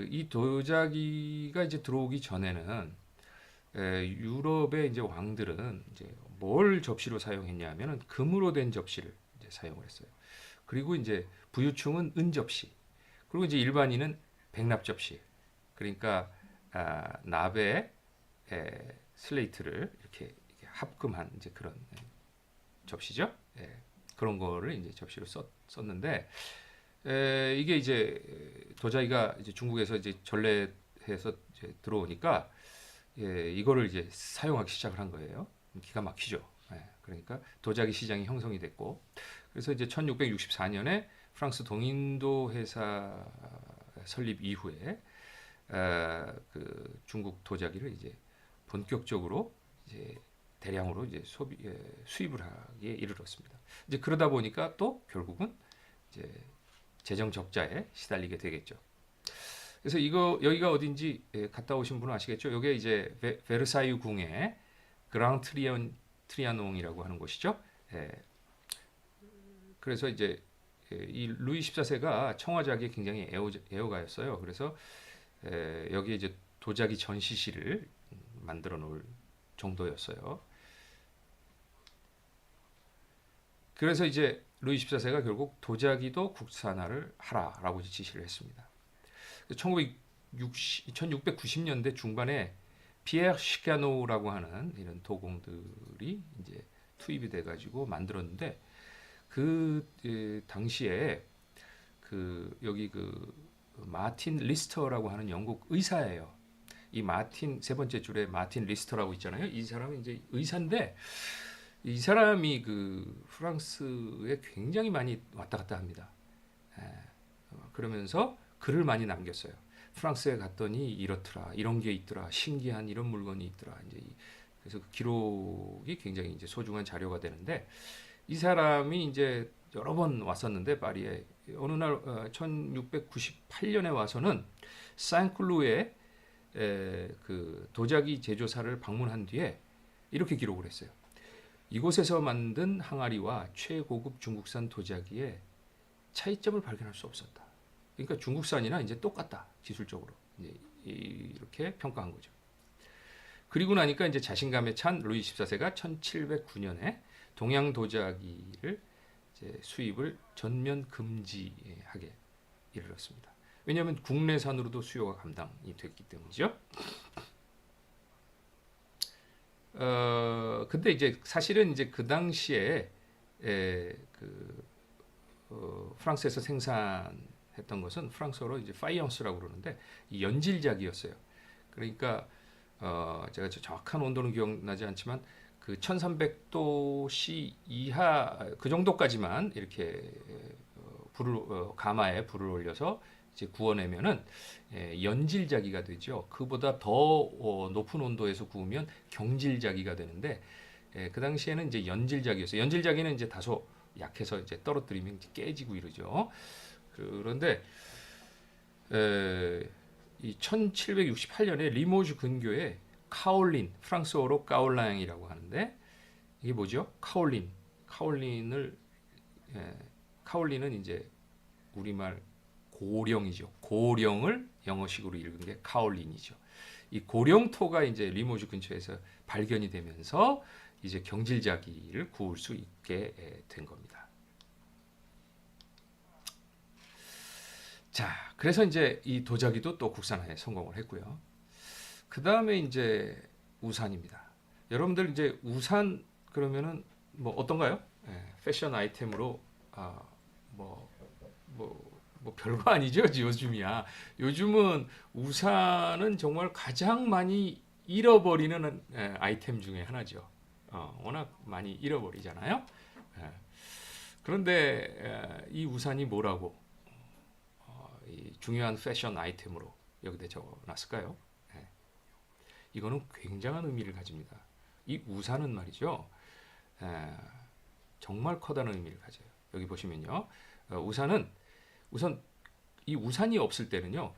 이 도자기가 이제 들어오기 전에는 유럽의 이제 왕들은 이제 뭘 접시로 사용했냐면은 금으로 된 접시를 이제 사용을 했어요. 그리고 이제 부유층은 은 접시, 그리고 이제 일반인은 백납 접시. 그러니까 납에 슬레이트를 이렇게 합금한 이제 그런 접시죠. 그런 거를 이제 접시로 썼는데 이게 이제 도자기가 이제 중국에서 이제 전래해서 이제 들어오니까 이거를 이제 사용하기 시작을 한 거예요. 기가 막히죠. 그러니까 도자기 시장이 형성이 됐고 그래서 이제 1664년에 프랑스 동인도 회사 설립 이후에 그 중국 도자기를 이제 본격적으로 이제 대량으로 이제 수입을 하기에 이르렀습니다. 이제 그러다 보니까 또 결국은 이제 재정 적자에 시달리게 되겠죠. 그래서 여기가 어딘지 갔다 오신 분은 아시겠죠? 이게 이제 베르사유 궁의 그랑 트리아농이라고 하는 곳이죠. 그래서 이제 이 루이 14세가 청화작에 굉장히 애호가였어요. 그래서 여기에 이제 도자기 전시실을 만들어 놓을 정도였어요. 그래서 이제 루이 14세가 결국 도자기도 국산화를 하라라고 지시를 했습니다. 1690년대 중반에 피에르 시카노라고 하는 이런 도공들이 이제 투입이 돼가지고 만들었는데 그 당시에 여기 마틴 리스터라고 하는 영국 의사예요. 이 마틴 세 번째 줄에 마틴 리스터라고 있잖아요. 이 사람은 이제 의사인데 이 사람이 그 프랑스에 굉장히 많이 왔다 갔다 합니다. 그러면서 글을 많이 남겼어요. 프랑스에 갔더니 이렇더라, 이런 게 있더라, 신기한 이런 물건이 있더라. 이제 그래서 그 기록이 굉장히 이제 소중한 자료가 되는데 이 사람이 이제 여러 번 왔었는데 파리에 어느 날 1698년에 와서는 산클루에 그 도자기 제조사를 방문한 뒤에 이렇게 기록을 했어요. 이곳에서 만든 항아리와 최고급 중국산 도자기의 차이점을 발견할 수 없었다. 그러니까 중국산이나 이제 똑같다 기술적으로. 이제 이렇게 평가한 거죠. 그리고 나니까 이제 자신감에 찬 루이 14세가 1709년에 동양 도자기를 이제 수입을 전면 금지하게 이르렀습니다. 왜냐하면 국내산으로도 수요가 감당이 됐기 때문이죠. 근데 이제 사실은 이제 그 당시에 프랑스에서 생산했던 것은 프랑스어로 이제 파이언스라고 그러는데 이 연질작이었어요. 그러니까 제가 정확한 온도는 기억나지 않지만 그 1300도 C 이하 그 정도까지만 이렇게 가마에 불을 올려서 이제 구워내면은 연질자기가 되죠. 그보다 더 높은 온도에서 구우면 경질자기가 되는데 그 당시에는 이제 연질자기였어요. 연질자기는 이제 다소 약해서 이제 떨어뜨리면 이제 깨지고 이러죠. 그런데 이 1768년에 리모주 근교에 카올린, 프랑스어로 까올랑이라고 하는데 이게 뭐죠? 카올린은 이제 우리말 고령이죠. 고령을 영어식으로 읽은 게 카올린이죠. 이 고령토가 이제 리모주 근처에서 발견이 되면서 이제 경질자기를 구울 수 있게 된 겁니다. 자, 그래서 이제 이 도자기도 또 국산화에 성공을 했고요. 그 다음에 이제 우산입니다. 여러분들 이제 우산 그러면은 뭐 어떤가요? 패션 아이템으로 뭐 별거 아니죠, 요즘이야. 요즘은 우산은 정말 가장 많이 잃어버리는 아이템 중에 하나죠. 워낙 많이 잃어버리잖아요. 그런데 이 우산이 뭐라고 이 중요한 패션 아이템으로 여기다 적어놨을까요? 이거는 굉장한 의미를 가집니다. 이 우산은 말이죠. 정말 커다란 의미를 가져요. 여기 보시면요. 우산 이 우산이 없을 때는요.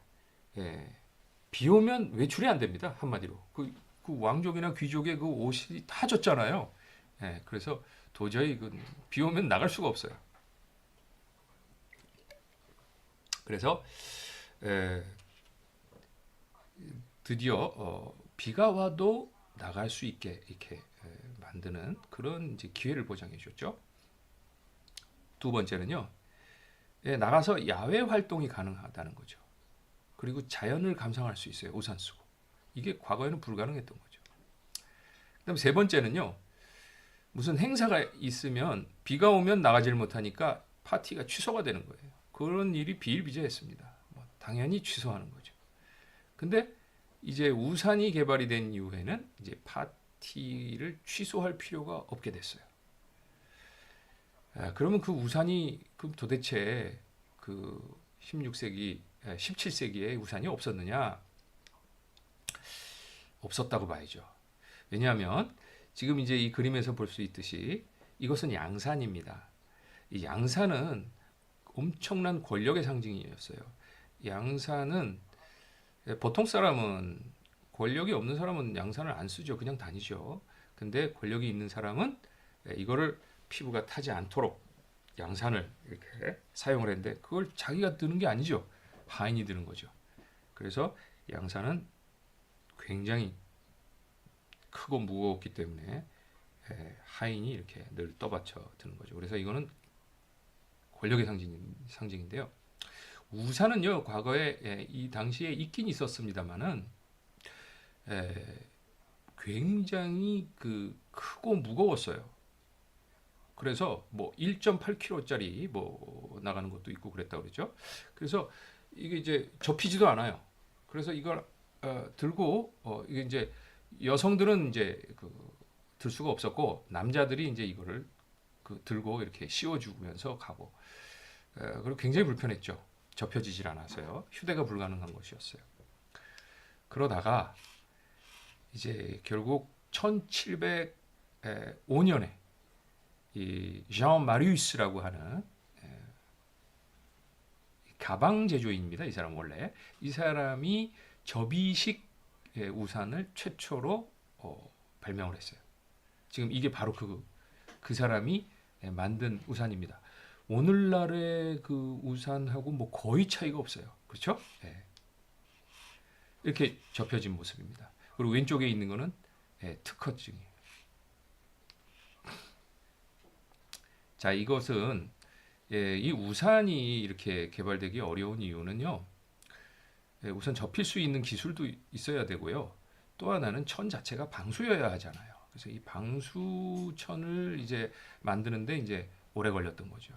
비 오면 외출이 안 됩니다. 한마디로. 그 왕족이나 귀족의 그 옷이 다 젖잖아요. 그래서 도저히 비 오면 나갈 수가 없어요. 그래서 드디어 비가 와도 나갈 수 있게 이렇게 만드는 그런 이제 기회를 보장해 줬죠. 두 번째는요. 나가서 야외 활동이 가능하다는 거죠. 그리고 자연을 감상할 수 있어요. 우산 쓰고. 이게 과거에는 불가능했던 거죠. 그다음 세 번째는요. 무슨 행사가 있으면 비가 오면 나가질 못하니까 파티가 취소가 되는 거예요. 그런 일이 비일비재했습니다. 당연히 취소하는 거죠. 근데 이제 우산이 개발이 된 이후에는 이제 파티를 취소할 필요가 없게 됐어요. 그러면 그 우산이 도대체 그 16세기, 17세기에 우산이 없었느냐? 없었다고 봐야죠. 왜냐하면 지금 이제 이 그림에서 볼 수 있듯이 이것은 양산입니다. 이 양산은 엄청난 권력의 상징이었어요. 양산은 보통 사람은 권력이 없는 사람은 양산을 안 쓰죠. 그냥 다니죠. 근데 권력이 있는 사람은 이거를 피부가 타지 않도록 양산을 이렇게 사용을 했는데 그걸 자기가 드는 게 아니죠. 하인이 드는 거죠. 그래서 양산은 굉장히 크고 무거웠기 때문에 하인이 이렇게 늘 떠받쳐 드는 거죠. 그래서 이거는 권력의 상징인데요. 우산은요, 과거에 이 당시에 있긴 있었습니다만은 굉장히 크고 무거웠어요. 그래서 뭐 1.8kg짜리 뭐 나가는 것도 있고 그랬다 그러죠. 그래서 이게 이제 접히지도 않아요. 그래서 이걸 들고 이게 이제 여성들은 이제 들 수가 없었고 남자들이 이제 이거를 들고 이렇게 씌워주면서 가고 그리고 굉장히 불편했죠. 접혀지질 않아서요. 휴대가 불가능한 것이었어요. 그러다가 이제 결국 1705년에 이 ዣ 마리우스라고 하는 가방 제조인입니다. 이 사람 원래 이 사람이 접이식 우산을 최초로 발명을 했어요. 지금 이게 바로 그 사람이 만든 우산입니다. 오늘날의 그 우산하고 뭐 거의 차이가 없어요. 그렇죠? 네. 이렇게 접혀진 모습입니다. 그리고 왼쪽에 있는 거는 특허증이에요. 자, 이것은 이 우산이 이렇게 개발되기 어려운 이유는요. 우선 접힐 수 있는 기술도 있어야 되고요. 또 하나는 천 자체가 방수여야 하잖아요. 그래서 이 방수천을 이제 만드는데 이제 오래 걸렸던 거죠.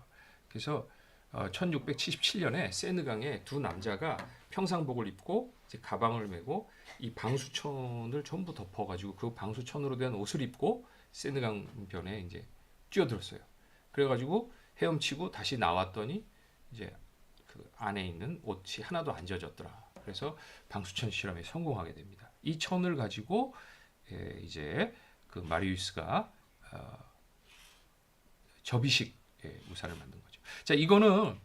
그래서 1677년에 세느강에 두 남자가 평상복을 입고 이제 가방을 메고 이 방수천을 전부 덮어가지고 그 방수천으로 된 옷을 입고 세느강 변에 이제 뛰어들었어요. 그래가지고 헤엄치고 다시 나왔더니 이제 그 안에 있는 옷이 하나도 안 젖었더라. 그래서 방수천 실험에 성공하게 됩니다. 이 천을 가지고 이제 그 마리우스가 접이식 우산을 만든 거죠. 자, 이거는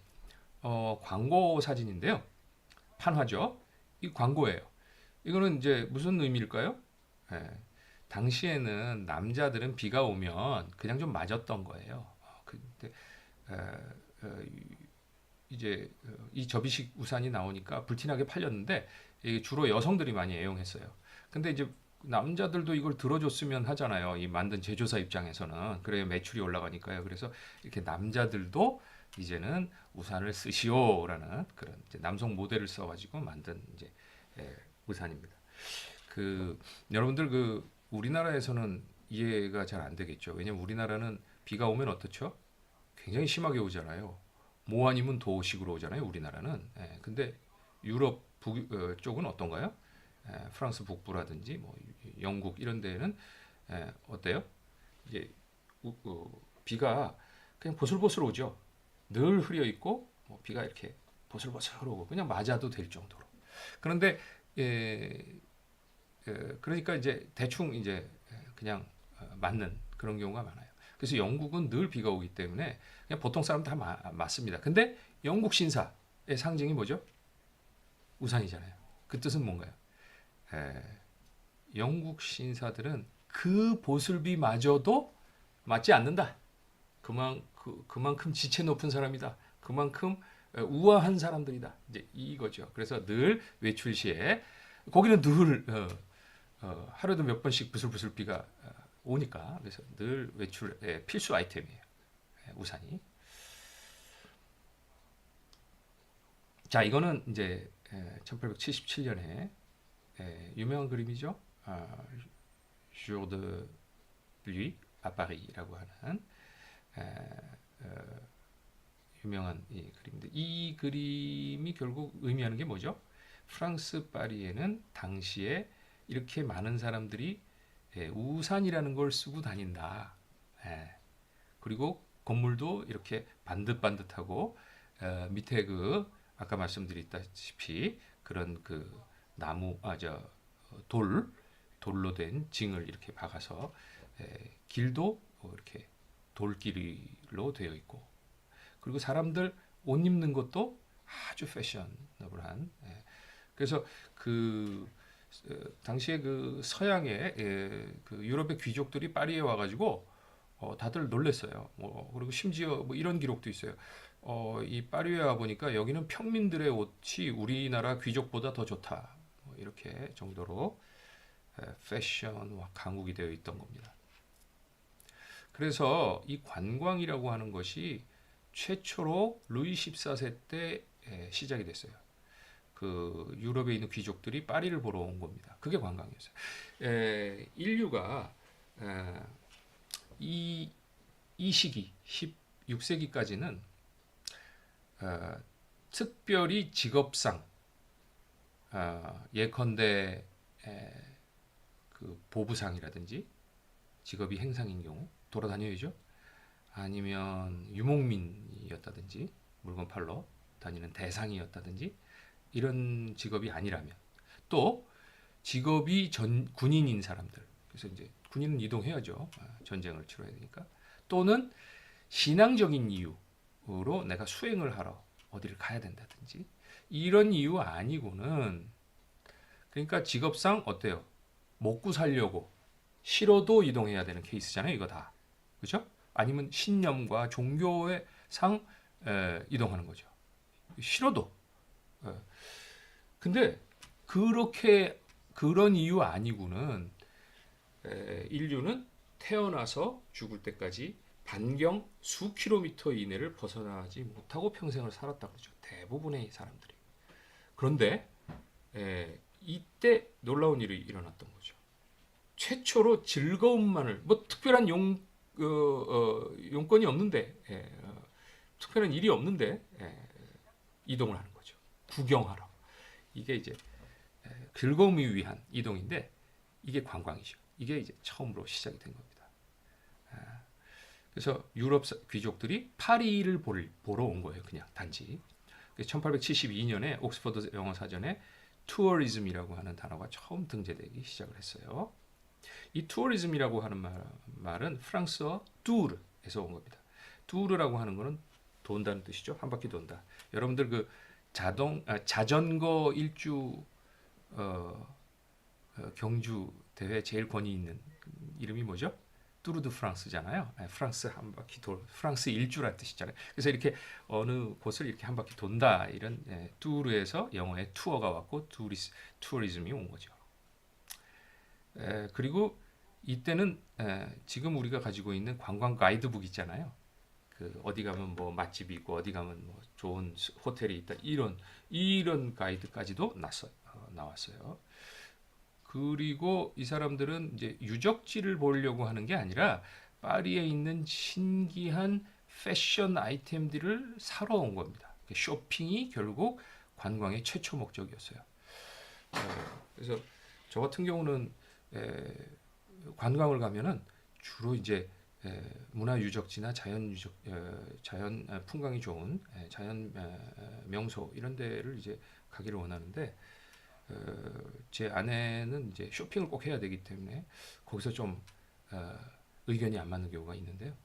광고 사진인데요. 판화죠. 이 광고예요. 이거는 이제 무슨 의미일까요? 당시에는 남자들은 비가 오면 그냥 좀 맞았던 거예요. 근데 이제 이 접이식 우산이 나오니까 불티나게 팔렸는데 이게 주로 여성들이 많이 애용했어요. 근데 이제 남자들도 이걸 들어줬으면 하잖아요. 이 만든 제조사 입장에서는 그래야 매출이 올라가니까요. 그래서 이렇게 남자들도 이제는 우산을 쓰시오라는 그런 이제 남성 모델을 써가지고 만든 이제 우산입니다. 그 여러분들 그 우리나라에서는 이해가 잘 안 되겠죠. 왜냐면 우리나라는 비가 오면 어떻죠? 굉장히 심하게 오잖아요. 모 아니면 도식으로 오잖아요. 우리나라는. 근데 유럽 쪽은 어떤가요? 프랑스 북부라든지 뭐 영국 이런 데는 어때요? 이제 비가 그냥 보슬보슬 오죠. 늘 흐려 있고 뭐 비가 이렇게 보슬보슬 오고 그냥 맞아도 될 정도로. 그런데 그러니까 이제 대충 이제 그냥 맞는 그런 경우가 많아요. 그래서 영국은 늘 비가 오기 때문에 그냥 보통 사람 다 맞습니다. 근데 영국 신사의 상징이 뭐죠? 우산이잖아요. 그 뜻은 뭔가요? 에, 영국 신사들은 그 보슬비마저도 맞지 않는다. 그만큼 지체 높은 사람이다. 그만큼 우아한 사람들이다. 이제 이거죠. 그래서 늘 외출 시에 거기는 늘 하루에도 몇 번씩 부슬부슬 비가 오니까 그래서 늘 외출의 필수 아이템이에요. 우산이. 자, 이거는 이제 1877년에 유명한 그림이죠. Jour de pluie à Paris라고 하는 유명한 이 그림인데 이 그림이 결국 의미하는 게 뭐죠? 프랑스 파리에는 당시에 이렇게 많은 사람들이 우산이라는 걸 쓰고 다닌다. 그리고 건물도 이렇게 반듯반듯하고 밑에 그 아까 말씀드렸다시피 그런 그 나무 돌로 된 징을 이렇게 박아서 길도 이렇게 돌길로 되어 있고 그리고 사람들 옷 입는 것도 아주 패셔너블한 그래서 그 당시에 그 서양의 그 유럽의 귀족들이 파리에 와가지고 다들 놀랬어요. 그리고 심지어 뭐 이런 기록도 있어요. 이 파리에 와 보니까 여기는 평민들의 옷이 우리나라 귀족보다 더 좋다. 뭐 이렇게 정도로 패션과 강국이 되어 있던 겁니다. 그래서 이 관광이라고 하는 것이 최초로 루이 14세 때 시작이 됐어요. 그 유럽에 있는 귀족들이 파리를 보러 온 겁니다. 그게 관광이었어요. 인류가 이 시기 16세기까지는 특별히 직업상 예컨대 그 보부상이라든지 직업이 행상인 경우 돌아다녀야죠. 아니면 유목민이었다든지 물건 팔러 다니는 대상이었다든지 이런 직업이 아니라면 또 직업이 군인인 사람들 그래서 이제 군인은 이동해야죠. 전쟁을 치러야 되니까 또는 신앙적인 이유로 내가 수행을 하러 어디를 가야 된다든지 이런 이유 아니고는 그러니까 직업상 어때요? 먹고 살려고 싫어도 이동해야 되는 케이스잖아요. 이거 다 그렇죠? 아니면 신념과 종교의 상 이동하는 거죠. 싫어도. 근데 그렇게 그런 이유 아니고는 인류는 태어나서 죽을 때까지 반경 수 킬로미터 이내를 벗어나지 못하고 평생을 살았다고 그러죠. 대부분의 사람들이. 그런데 이때 놀라운 일이 일어났던 거죠. 최초로 즐거움만을 뭐 특별한 용건이 없는데 특별한 일이 없는데 이동을 하는 거죠. 구경하러. 이게 이제 즐거움을 위한 이동인데 이게 관광이죠. 이게 이제 처음으로 시작이 된 겁니다. 그래서 유럽 귀족들이 파리를 보러 온 거예요. 그냥 단지. 1872년에 옥스퍼드 영어 사전에 투어리즘이라고 하는 단어가 처음 등재되기 시작을 했어요. 이 투어리즘이라고 하는 말은 프랑스어 뚜르에서 온 겁니다. 뚜르라고 하는 거는 돈다는 뜻이죠. 한 바퀴 돈다. 여러분들 그 자전거 일주 경주 대회 제일 권위 있는 이름이 뭐죠? 뚜르 드 프랑스잖아요. 프랑스 한 바퀴 프랑스 일주란 뜻이잖아요. 그래서 이렇게 어느 곳을 이렇게 한 바퀴 돈다 이런 뚜르에서 영어의 투어가 왔고 투어리즘이 온 거죠. 그리고 이때는 지금 우리가 가지고 있는 관광 가이드북 있잖아요. 그 어디 가면 뭐 맛집이 있고 어디 가면 뭐 좋은 호텔이 있다 이런 가이드까지도 나왔어요. 그리고 이 사람들은 이제 유적지를 보려고 하는 게 아니라 파리에 있는 신기한 패션 아이템들을 사러 온 겁니다. 쇼핑이 결국 관광의 최초 목적이었어요. 그래서 저 같은 경우는 관광을 가면은 주로 이제 문화 유적지나 자연 풍광이 좋은 자연 명소 이런 데를 이제 가기를 원하는데 제 아내는 이제 쇼핑을 꼭 해야 되기 때문에 거기서 좀 의견이 안 맞는 경우가 있는데요.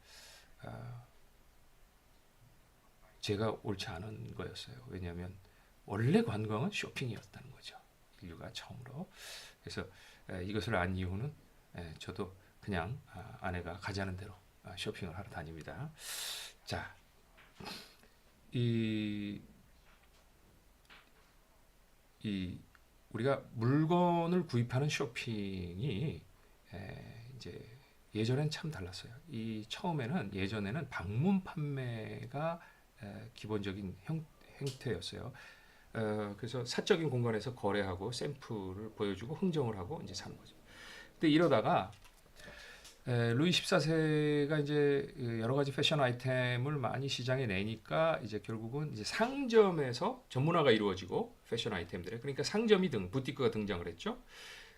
제가 옳지 않은 거였어요. 왜냐하면 원래 관광은 쇼핑이었다는 거죠. 인류가 처음으로. 그래서 이것을 안 이유는 저도 그냥 아내가 가자는 대로 쇼핑을 하러 다닙니다. 자, 이 우리가 물건을 구입하는 쇼핑이 이제 예전엔 참 달랐어요. 예전에는 방문 판매가 기본적인 형태였어요. 그래서 사적인 공간에서 거래하고 샘플을 보여주고 흥정을 하고 이제 사는 거죠. 근데 이러다가 루이 14세가 이제 여러 가지 패션 아이템을 많이 시장에 내니까 이제 결국은 이제 상점에서 전문화가 이루어지고 패션 아이템들에 그러니까 상점이 부티크가 등장을 했죠.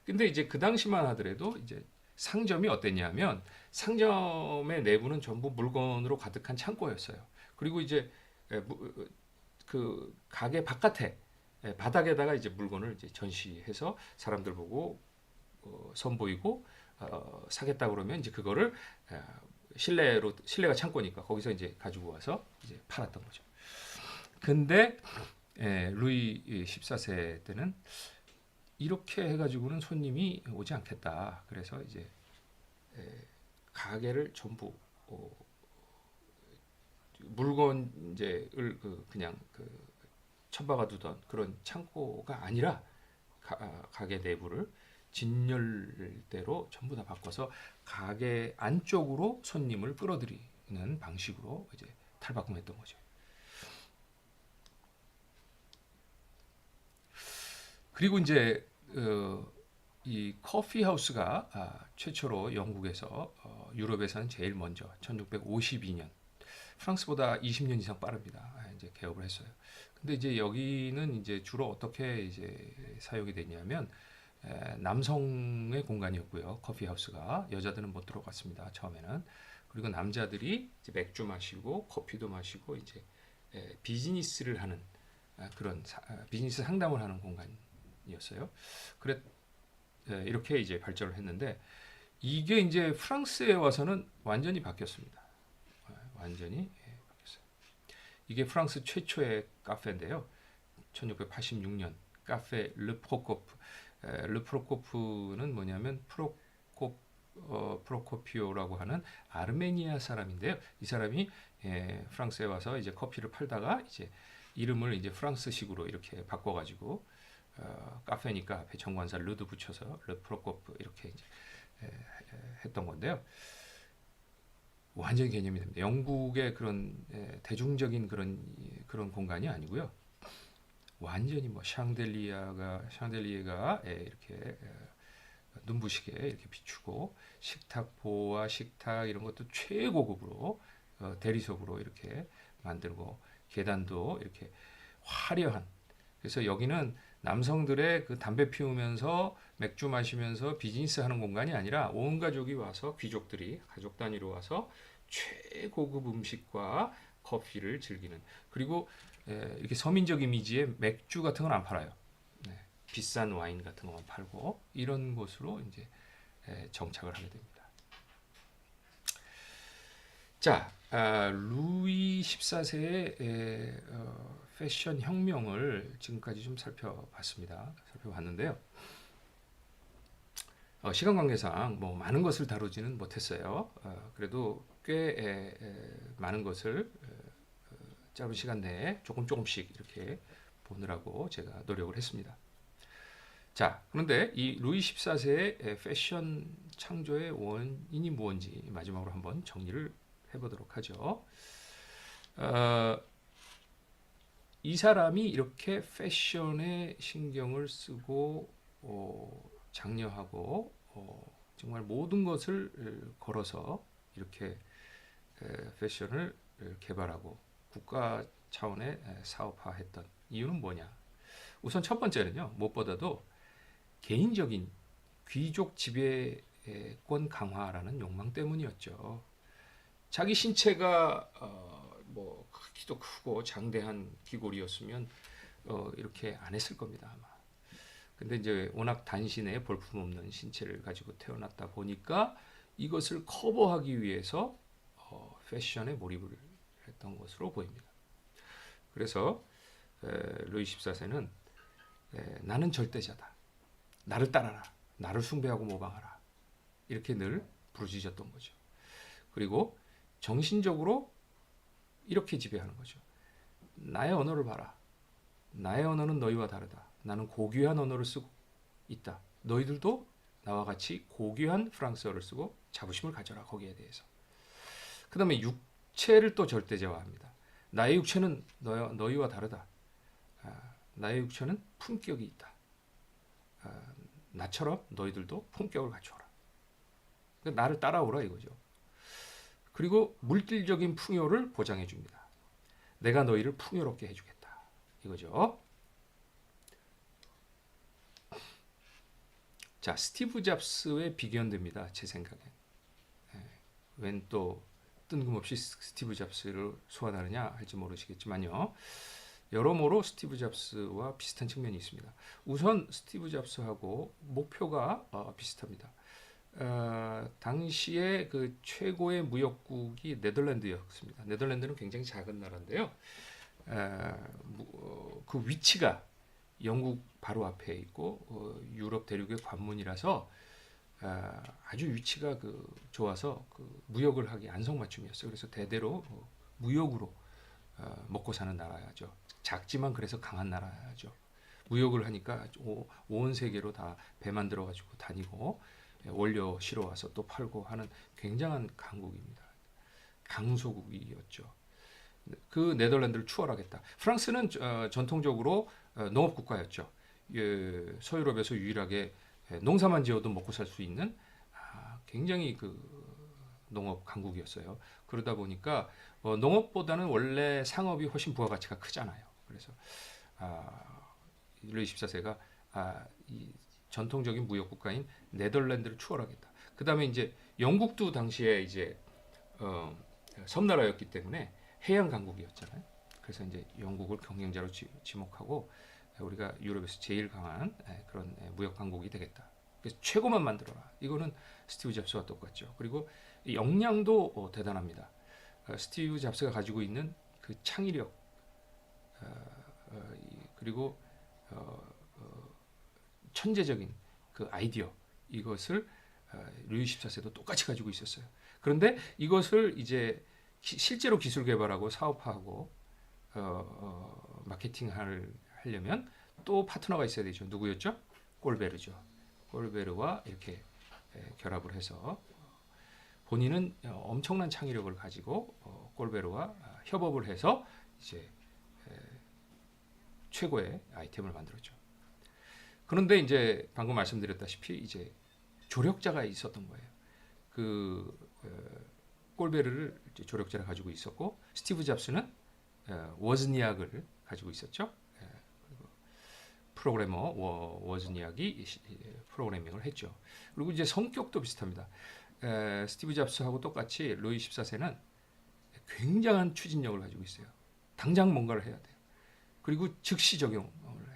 근데 이제 그 당시만 하더라도 이제 상점이 어땠냐면 상점의 내부는 전부 물건으로 가득한 창고였어요. 그리고 이제 그 가게 바깥에 바닥에다가 이제 물건을 이제 전시해서 사람들 보고 선보이고 사겠다 그러면 이제 그거를 실내가 창고니까 거기서 이제 가지고 와서 이제 팔았던 거죠. 근데 루이 14세 때는 이렇게 해가지고는 손님이 오지 않겠다. 그래서 이제 가게를 전부 물건 이제를 그냥 처박아 두던 그런 창고가 아니라 가게 내부를 진열대로 전부 다 바꿔서 가게 안쪽으로 손님을 끌어들이는 방식으로 이제 탈바꿈했던 거죠. 그리고 이제 이 커피 하우스가 최초로 영국에서 유럽에서는 제일 먼저 1652년 프랑스보다 20년 이상 빠릅니다. 이제 개업을 했어요. 근데 이제 여기는 이제 주로 어떻게 이제 사용이 됐냐면 남성의 공간이었고요. 커피 하우스가 여자들은 못 들어갔습니다. 처음에는. 그리고 남자들이 이제 맥주 마시고 커피도 마시고 이제 비즈니스를 하는 그런 비즈니스 상담을 하는 공간이었어요. 그래 이렇게 이제 발전을 했는데 이게 이제 프랑스에 와서는 완전히 바뀌었습니다. 완전히 바뀌었어요. 이게 프랑스 최초의 카페인데요. 1686년 카페 르프로코프. 르프로코프는 뭐냐면 프로코피오라고 하는 아르메니아 사람인데요. 이 사람이 프랑스에 와서 이제 커피를 팔다가 이제 이름을 이제 프랑스식으로 이렇게 바꿔가지고 카페니까 앞에 정관사 르도 붙여서 르 프로코프 이렇게 이제 했던 건데요. 완전히 개념이 됩니다. 영국의 그런 대중적인 그런 공간이 아니고요. 완전히 뭐 샹들리에가 이렇게 눈부시게 이렇게 비추고 식탁보와 식탁 이런 것도 최고급으로 대리석으로 이렇게 만들고 계단도 이렇게 화려한. 그래서 여기는 남성들의 그 담배 피우면서 맥주 마시면서 비즈니스 하는 공간이 아니라 온 가족이 와서 귀족들이 가족 단위로 와서 최고급 음식과 커피를 즐기는. 그리고 이렇게 서민적 이미지의 맥주 같은 건 안 팔아요. 네, 비싼 와인 같은 것만 팔고 이런 곳으로 이제 정착을 하게 됩니다. 자, 루이 14세의 패션 혁명을 지금까지 좀 살펴봤는데요. 시간 관계상 뭐 많은 것을 다루지는 못했어요. 그래도 꽤 많은 것을 짧은 시간 내에 조금씩 이렇게 보느라고 제가 노력을 했습니다. 자, 그런데 이 루이 14세의 패션 창조의 원인이 무엇인지 마지막으로 한번 정리를 해보도록 하죠. 이 사람이 이렇게 패션에 신경을 쓰고 장려하고 정말 모든 것을 걸어서 이렇게 패션을 개발하고 국가 차원의 사업화했던 이유는 뭐냐? 우선 첫 번째는요, 무엇보다도 개인적인 귀족 지배권 강화라는 욕망 때문이었죠. 자기 신체가 뭐 키도 크고 장대한 귀골이었으면 이렇게 안 했을 겁니다, 아마. 근데 이제 워낙 단신에 볼품없는 신체를 가지고 태어났다 보니까 이것을 커버하기 위해서 패션에 몰입을 했던 것으로 보입니다. 그래서 루이 14세는 나는 절대자다. 나를 따라라. 나를 숭배하고 모방하라. 이렇게 늘 부르짖었던 거죠. 그리고 정신적으로 이렇게 지배하는 거죠. 나의 언어를 봐라. 나의 언어는 너희와 다르다. 나는 고귀한 언어를 쓰고 있다. 너희들도 나와 같이 고귀한 프랑스어를 쓰고 자부심을 가져라. 거기에 대해서. 그 다음에 육체를 또 절대제화합니다. 나의 육체는 너희와 다르다. 나의 육체는 품격이 있다. 나처럼 너희들도 품격을 갖추어라. 나를 따라오라 이거죠. 그리고 물질적인 풍요를 보장해 줍니다. 내가 너희를 풍요롭게 해주겠다. 이거죠. 자, 스티브 잡스에 비견됩니다. 제 생각엔. 웬 또 뜬금없이 스티브 잡스를 소환하느냐 할지 모르시겠지만요. 여러모로 스티브 잡스와 비슷한 측면이 있습니다. 우선 스티브 잡스하고 목표가 비슷합니다. 당시에 그 최고의 무역국이 네덜란드였습니다. 네덜란드는 굉장히 작은 나라인데요. 그 위치가 영국 바로 앞에 있고 유럽 대륙의 관문이라서 아주 위치가 좋아서 무역을 하기 안성맞춤이었어요. 그래서 대대로 무역으로 먹고 사는 나라죠. 작지만 그래서 강한 나라죠. 무역을 하니까 온 세계로 다 배 만들어 가지고 다니고 원료 실어 와서 또 팔고 하는 굉장한 강국입니다. 강소국이었죠. 그 네덜란드를 추월하겠다. 프랑스는 전통적으로 농업 국가였죠. 서유럽에서 유일하게 농사만 지어도 먹고 살 수 있는 굉장히 농업 강국이었어요. 그러다 보니까 농업보다는 원래 상업이 훨씬 부가가치가 크잖아요. 그래서 루이 14세가 이 전통적인 무역 국가인 네덜란드를 추월하겠다. 그 다음에 이제 영국도 당시에 이제 섬나라였기 때문에 해양 강국이었잖아요. 그래서 이제 영국을 경쟁자로 지목하고 우리가 유럽에서 제일 강한 그런 무역 강국이 되겠다. 그래서 최고만 만들어라. 이거는 스티브 잡스와 똑같죠. 그리고 역량도 대단합니다. 스티브 잡스가 가지고 있는 그 창의력 그리고 천재적인 그 아이디어 이것을 루이 14세도 똑같이 가지고 있었어요. 그런데 이것을 이제 실제로 기술 개발하고 사업화하고 마케팅을 하려면 또 파트너가 있어야 되죠. 누구였죠? 꼴베르죠. 꼴베르와 이렇게 결합을 해서 본인은 엄청난 창의력을 가지고 꼴베르와 협업을 해서 이제 최고의 아이템을 만들었죠. 그런데 이제 방금 말씀드렸다시피 이제 조력자가 있었던 거예요. 꼴베르를 이제 조력자를 가지고 있었고 스티브 잡스는 워즈니악을 가지고 있었죠. 프로그래머 워즈니악이 프로그래밍을 했죠. 그리고 이제 성격도 비슷합니다. 스티브 잡스하고 똑같이 루이 14세는 굉장한 추진력을 가지고 있어요. 당장 뭔가를 해야 돼요. 그리고 즉시 적용을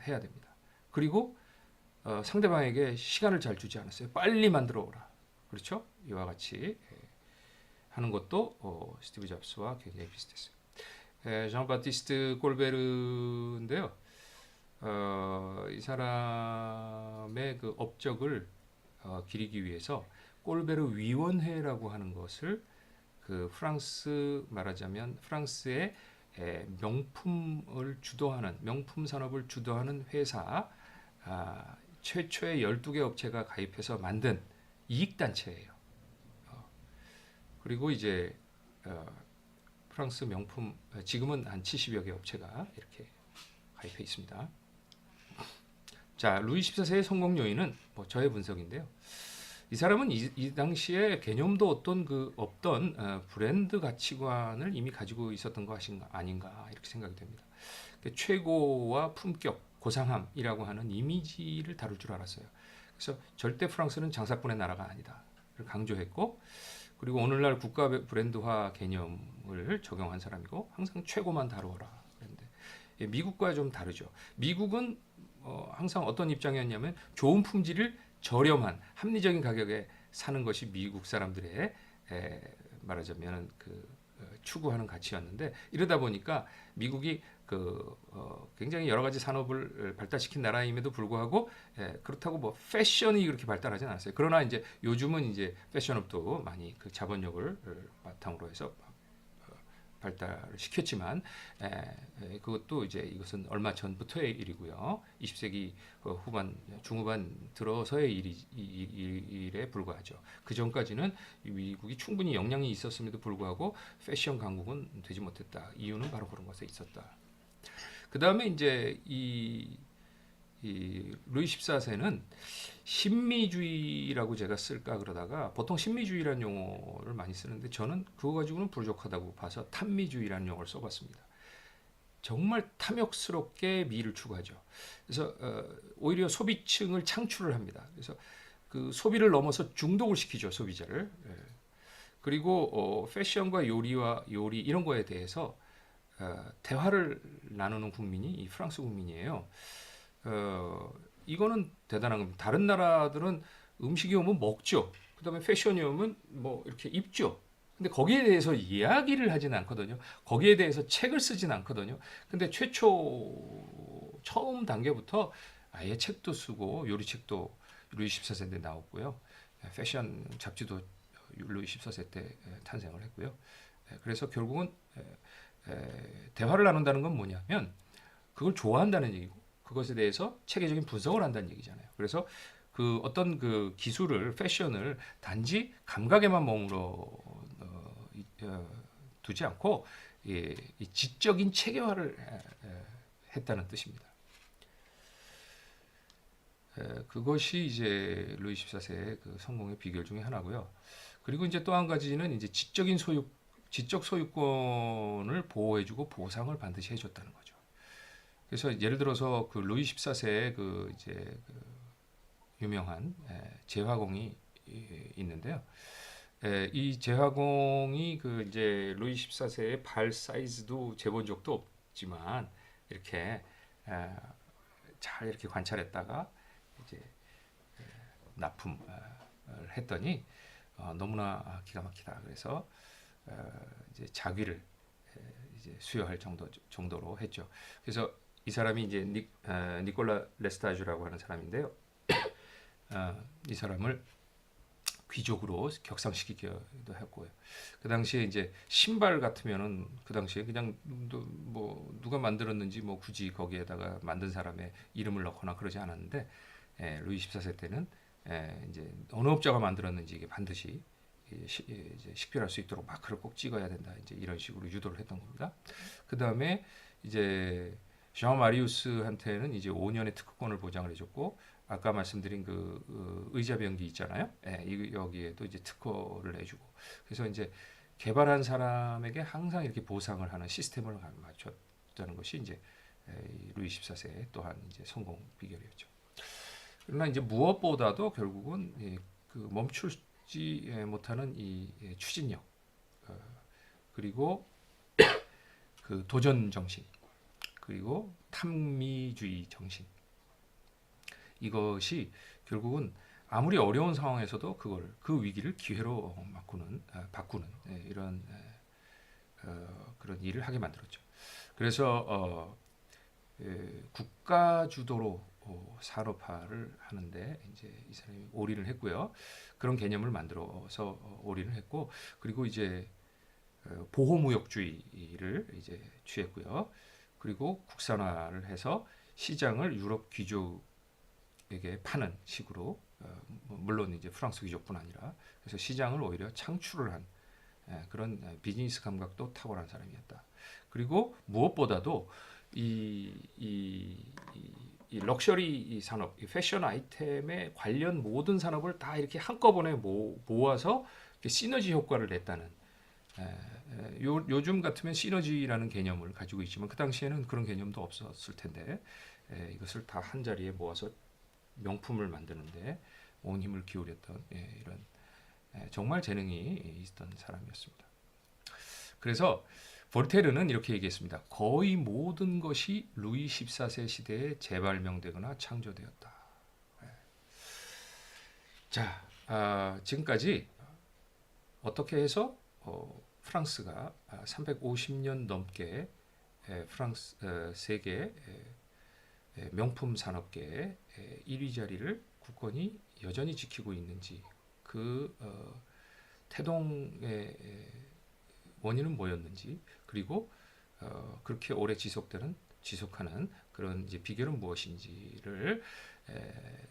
해야 됩니다. 그리고 상대방에게 시간을 잘 주지 않았어요. 빨리 만들어 오라. 그렇죠? 이와 같이 하는 것도 스티브 잡스와 굉장히 비슷했어요. 장 바티스트 꼴베르인데요. 이 사람의 그 업적을 기리기 위해서 꼴베르 위원회라고 하는 것을 그 프랑스 말하자면 프랑스의 명품을 주도하는 명품 산업을 주도하는 회사 최초의 12개 업체가 가입해서 만든 이익단체예요. 그리고 이제 프랑스 명품 지금은 한 70여 개 업체가 이렇게 가입해 있습니다. 자, 루이 14세의 성공 요인은 뭐 저의 분석인데요. 이 사람은 이 당시에 개념도 없던 브랜드 가치관을 이미 가지고 있었던 것이 아닌가 이렇게 생각이 됩니다. 최고와 품격, 고상함이라고 하는 이미지를 다룰 줄 알았어요. 그래서 절대 프랑스는 장사꾼의 나라가 아니다를 강조했고, 그리고 오늘날 국가 브랜드화 개념을 적용한 사람이고 항상 최고만 다루어라. 그런데 미국과 좀 다르죠. 미국은 항상 어떤 입장이었냐면 좋은 품질을 저렴한 합리적인 가격에 사는 것이 미국 사람들의 말하자면 추구하는 가치였는데, 이러다 보니까 미국이 굉장히 여러 가지 산업을 발달시킨 나라임에도 불구하고 그렇다고 뭐 패션이 그렇게 발달하지는 않았어요. 그러나 이제 요즘은 이제 패션업도 많이 그 자본력을 바탕으로 해서 발달을 시켰지만 그것도 이제 이것은 얼마 전부터의 일이고요. 20세기 후반 중후반 들어서의 일에 불과하죠. 그 전까지는 미국이 충분히 역량이 있었음에도 불구하고 패션 강국은 되지 못했다. 이유는 바로 그런 것에 있었다. 그 다음에 이제 이 루이 14세는 신미주의라고 제가 쓸까 그러다가 보통 신미주의라는 용어를 많이 쓰는데 저는 그거 가지고는 부족하다고 봐서 탐미주의라는 용어를 써봤습니다. 정말 탐욕스럽게 미를 추구하죠. 그래서 오히려 소비층을 창출을 합니다. 그래서 그 소비를 넘어서 중독을 시키죠, 소비자를. 그리고 패션과 요리 이런 거에 대해서 대화를 나누는 국민이 이 프랑스 국민이에요. 이거는 대단한 겁니다. 다른 나라들은 음식이 오면 먹죠. 그 다음에 패션이 오면 뭐 이렇게 입죠. 근데 거기에 대해서 이야기를 하진 않거든요. 거기에 대해서 책을 쓰진 않거든요. 근데 처음 단계부터 아예 책도 쓰고 요리책도 루이 14세 때 나왔고요. 패션 잡지도 루이 14세 때 탄생을 했고요. 그래서 결국은 대화를 나눈다는 건 뭐냐면 그걸 좋아한다는 얘기고 그것에 대해서 체계적인 분석을 한다는 얘기잖아요. 그래서 그 어떤 그 기술을 패션을 단지 감각에만 머물러 두지 않고 이 지적인 체계화를 했다는 뜻입니다. 그것이 이제 루이 14세의 그 성공의 비결 중에 하나고요. 그리고 이제 또 한 가지는 이제 지적 소유권을 보호해주고 보상을 반드시 해줬다는 거죠. 그래서 예를 들어서 그 루이 14세의 그 이제 그 유명한 제화공이 있는데요. 이 제화공이 그 이제 루이 14세의 발 사이즈도 재본 적도 없지만 이렇게 잘 이렇게 관찰했다가 이제 납품을 했더니 너무나 기가 막히다. 그래서 이제 자귀를 이제 수여할 정도로 했죠. 그래서 이 사람이 이제 니콜라 레스타주라고 하는 사람인데요. 이 사람을 귀족으로 격상시키기도 했고요. 그 당시에 이제 신발 같으면은 그 당시에 그냥 뭐 누가 만들었는지 뭐 굳이 거기에다가 만든 사람의 이름을 넣거나 그러지 않았는데 루이 14세 때는 이제 어느 업자가 만들었는지 이게 반드시 이제 식별할 수 있도록 마크를 꼭 찍어야 된다. 이제 이런 식으로 유도를 했던 겁니다. 그 다음에 이제 ዣ 마리우스한테는 이제 5년의 특허권을 보장을 해줬고 아까 말씀드린 그 의자 변기 있잖아요. 여기에도 이제 특허를 내주고 그래서 이제 개발한 사람에게 항상 이렇게 보상을 하는 시스템을 맞췄다는 것이 이제 루이 14세의 또한 이제 성공 비결이었죠. 그러나 이제 무엇보다도 결국은 그 멈추지 못하는 이 추진력 그리고 그 도전 정신 그리고 탐미주의 정신 이것이 결국은 아무리 어려운 상황에서도 그 위기를 기회로 바꾸는 이런 그런 일을 하게 만들었죠. 그래서 국가 주도로 산업화를 하는데 이제 이 사람이 올인을 했고요. 그런 개념을 만들어서 올인을 했고 그리고 이제 보호무역주의를 이제 취했고요. 그리고 국산화를 해서 시장을 유럽 귀족에게 파는 식으로 물론 이제 프랑스 귀족뿐 아니라 그래서 시장을 오히려 창출을 한 그런 비즈니스 감각도 탁월한 사람이었다. 그리고 무엇보다도 이 럭셔리 산업, 이 패션 아이템에 관련 모든 산업을 다 이렇게 한꺼번에 모아서 시너지 효과를 냈다는 요즘 같으면 시너지라는 개념을 가지고 있지만 그 당시에는 그런 개념도 없었을 텐데 이것을 다 한 자리에 모아서 명품을 만드는데 온 힘을 기울였던 이런 정말 재능이 있던 사람이었습니다. 그래서 볼테르는 이렇게 얘기했습니다. 거의 모든 것이 루이 14세 시대에 재발명되거나 창조되었다. 자, 지금까지 어떻게 해서 프랑스가 350년 넘게 프랑스 세계 명품 산업계의 1위 자리를 굳건히 여전히 지키고 있는지 그 태동의 원인은 뭐였는지 그리고 그렇게 오래 지속하는 그런 이제 비결은 무엇인지를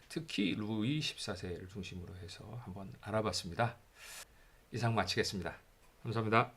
특히 루이 14세를 중심으로 해서 한번 알아봤습니다. 이상 마치겠습니다. 감사합니다.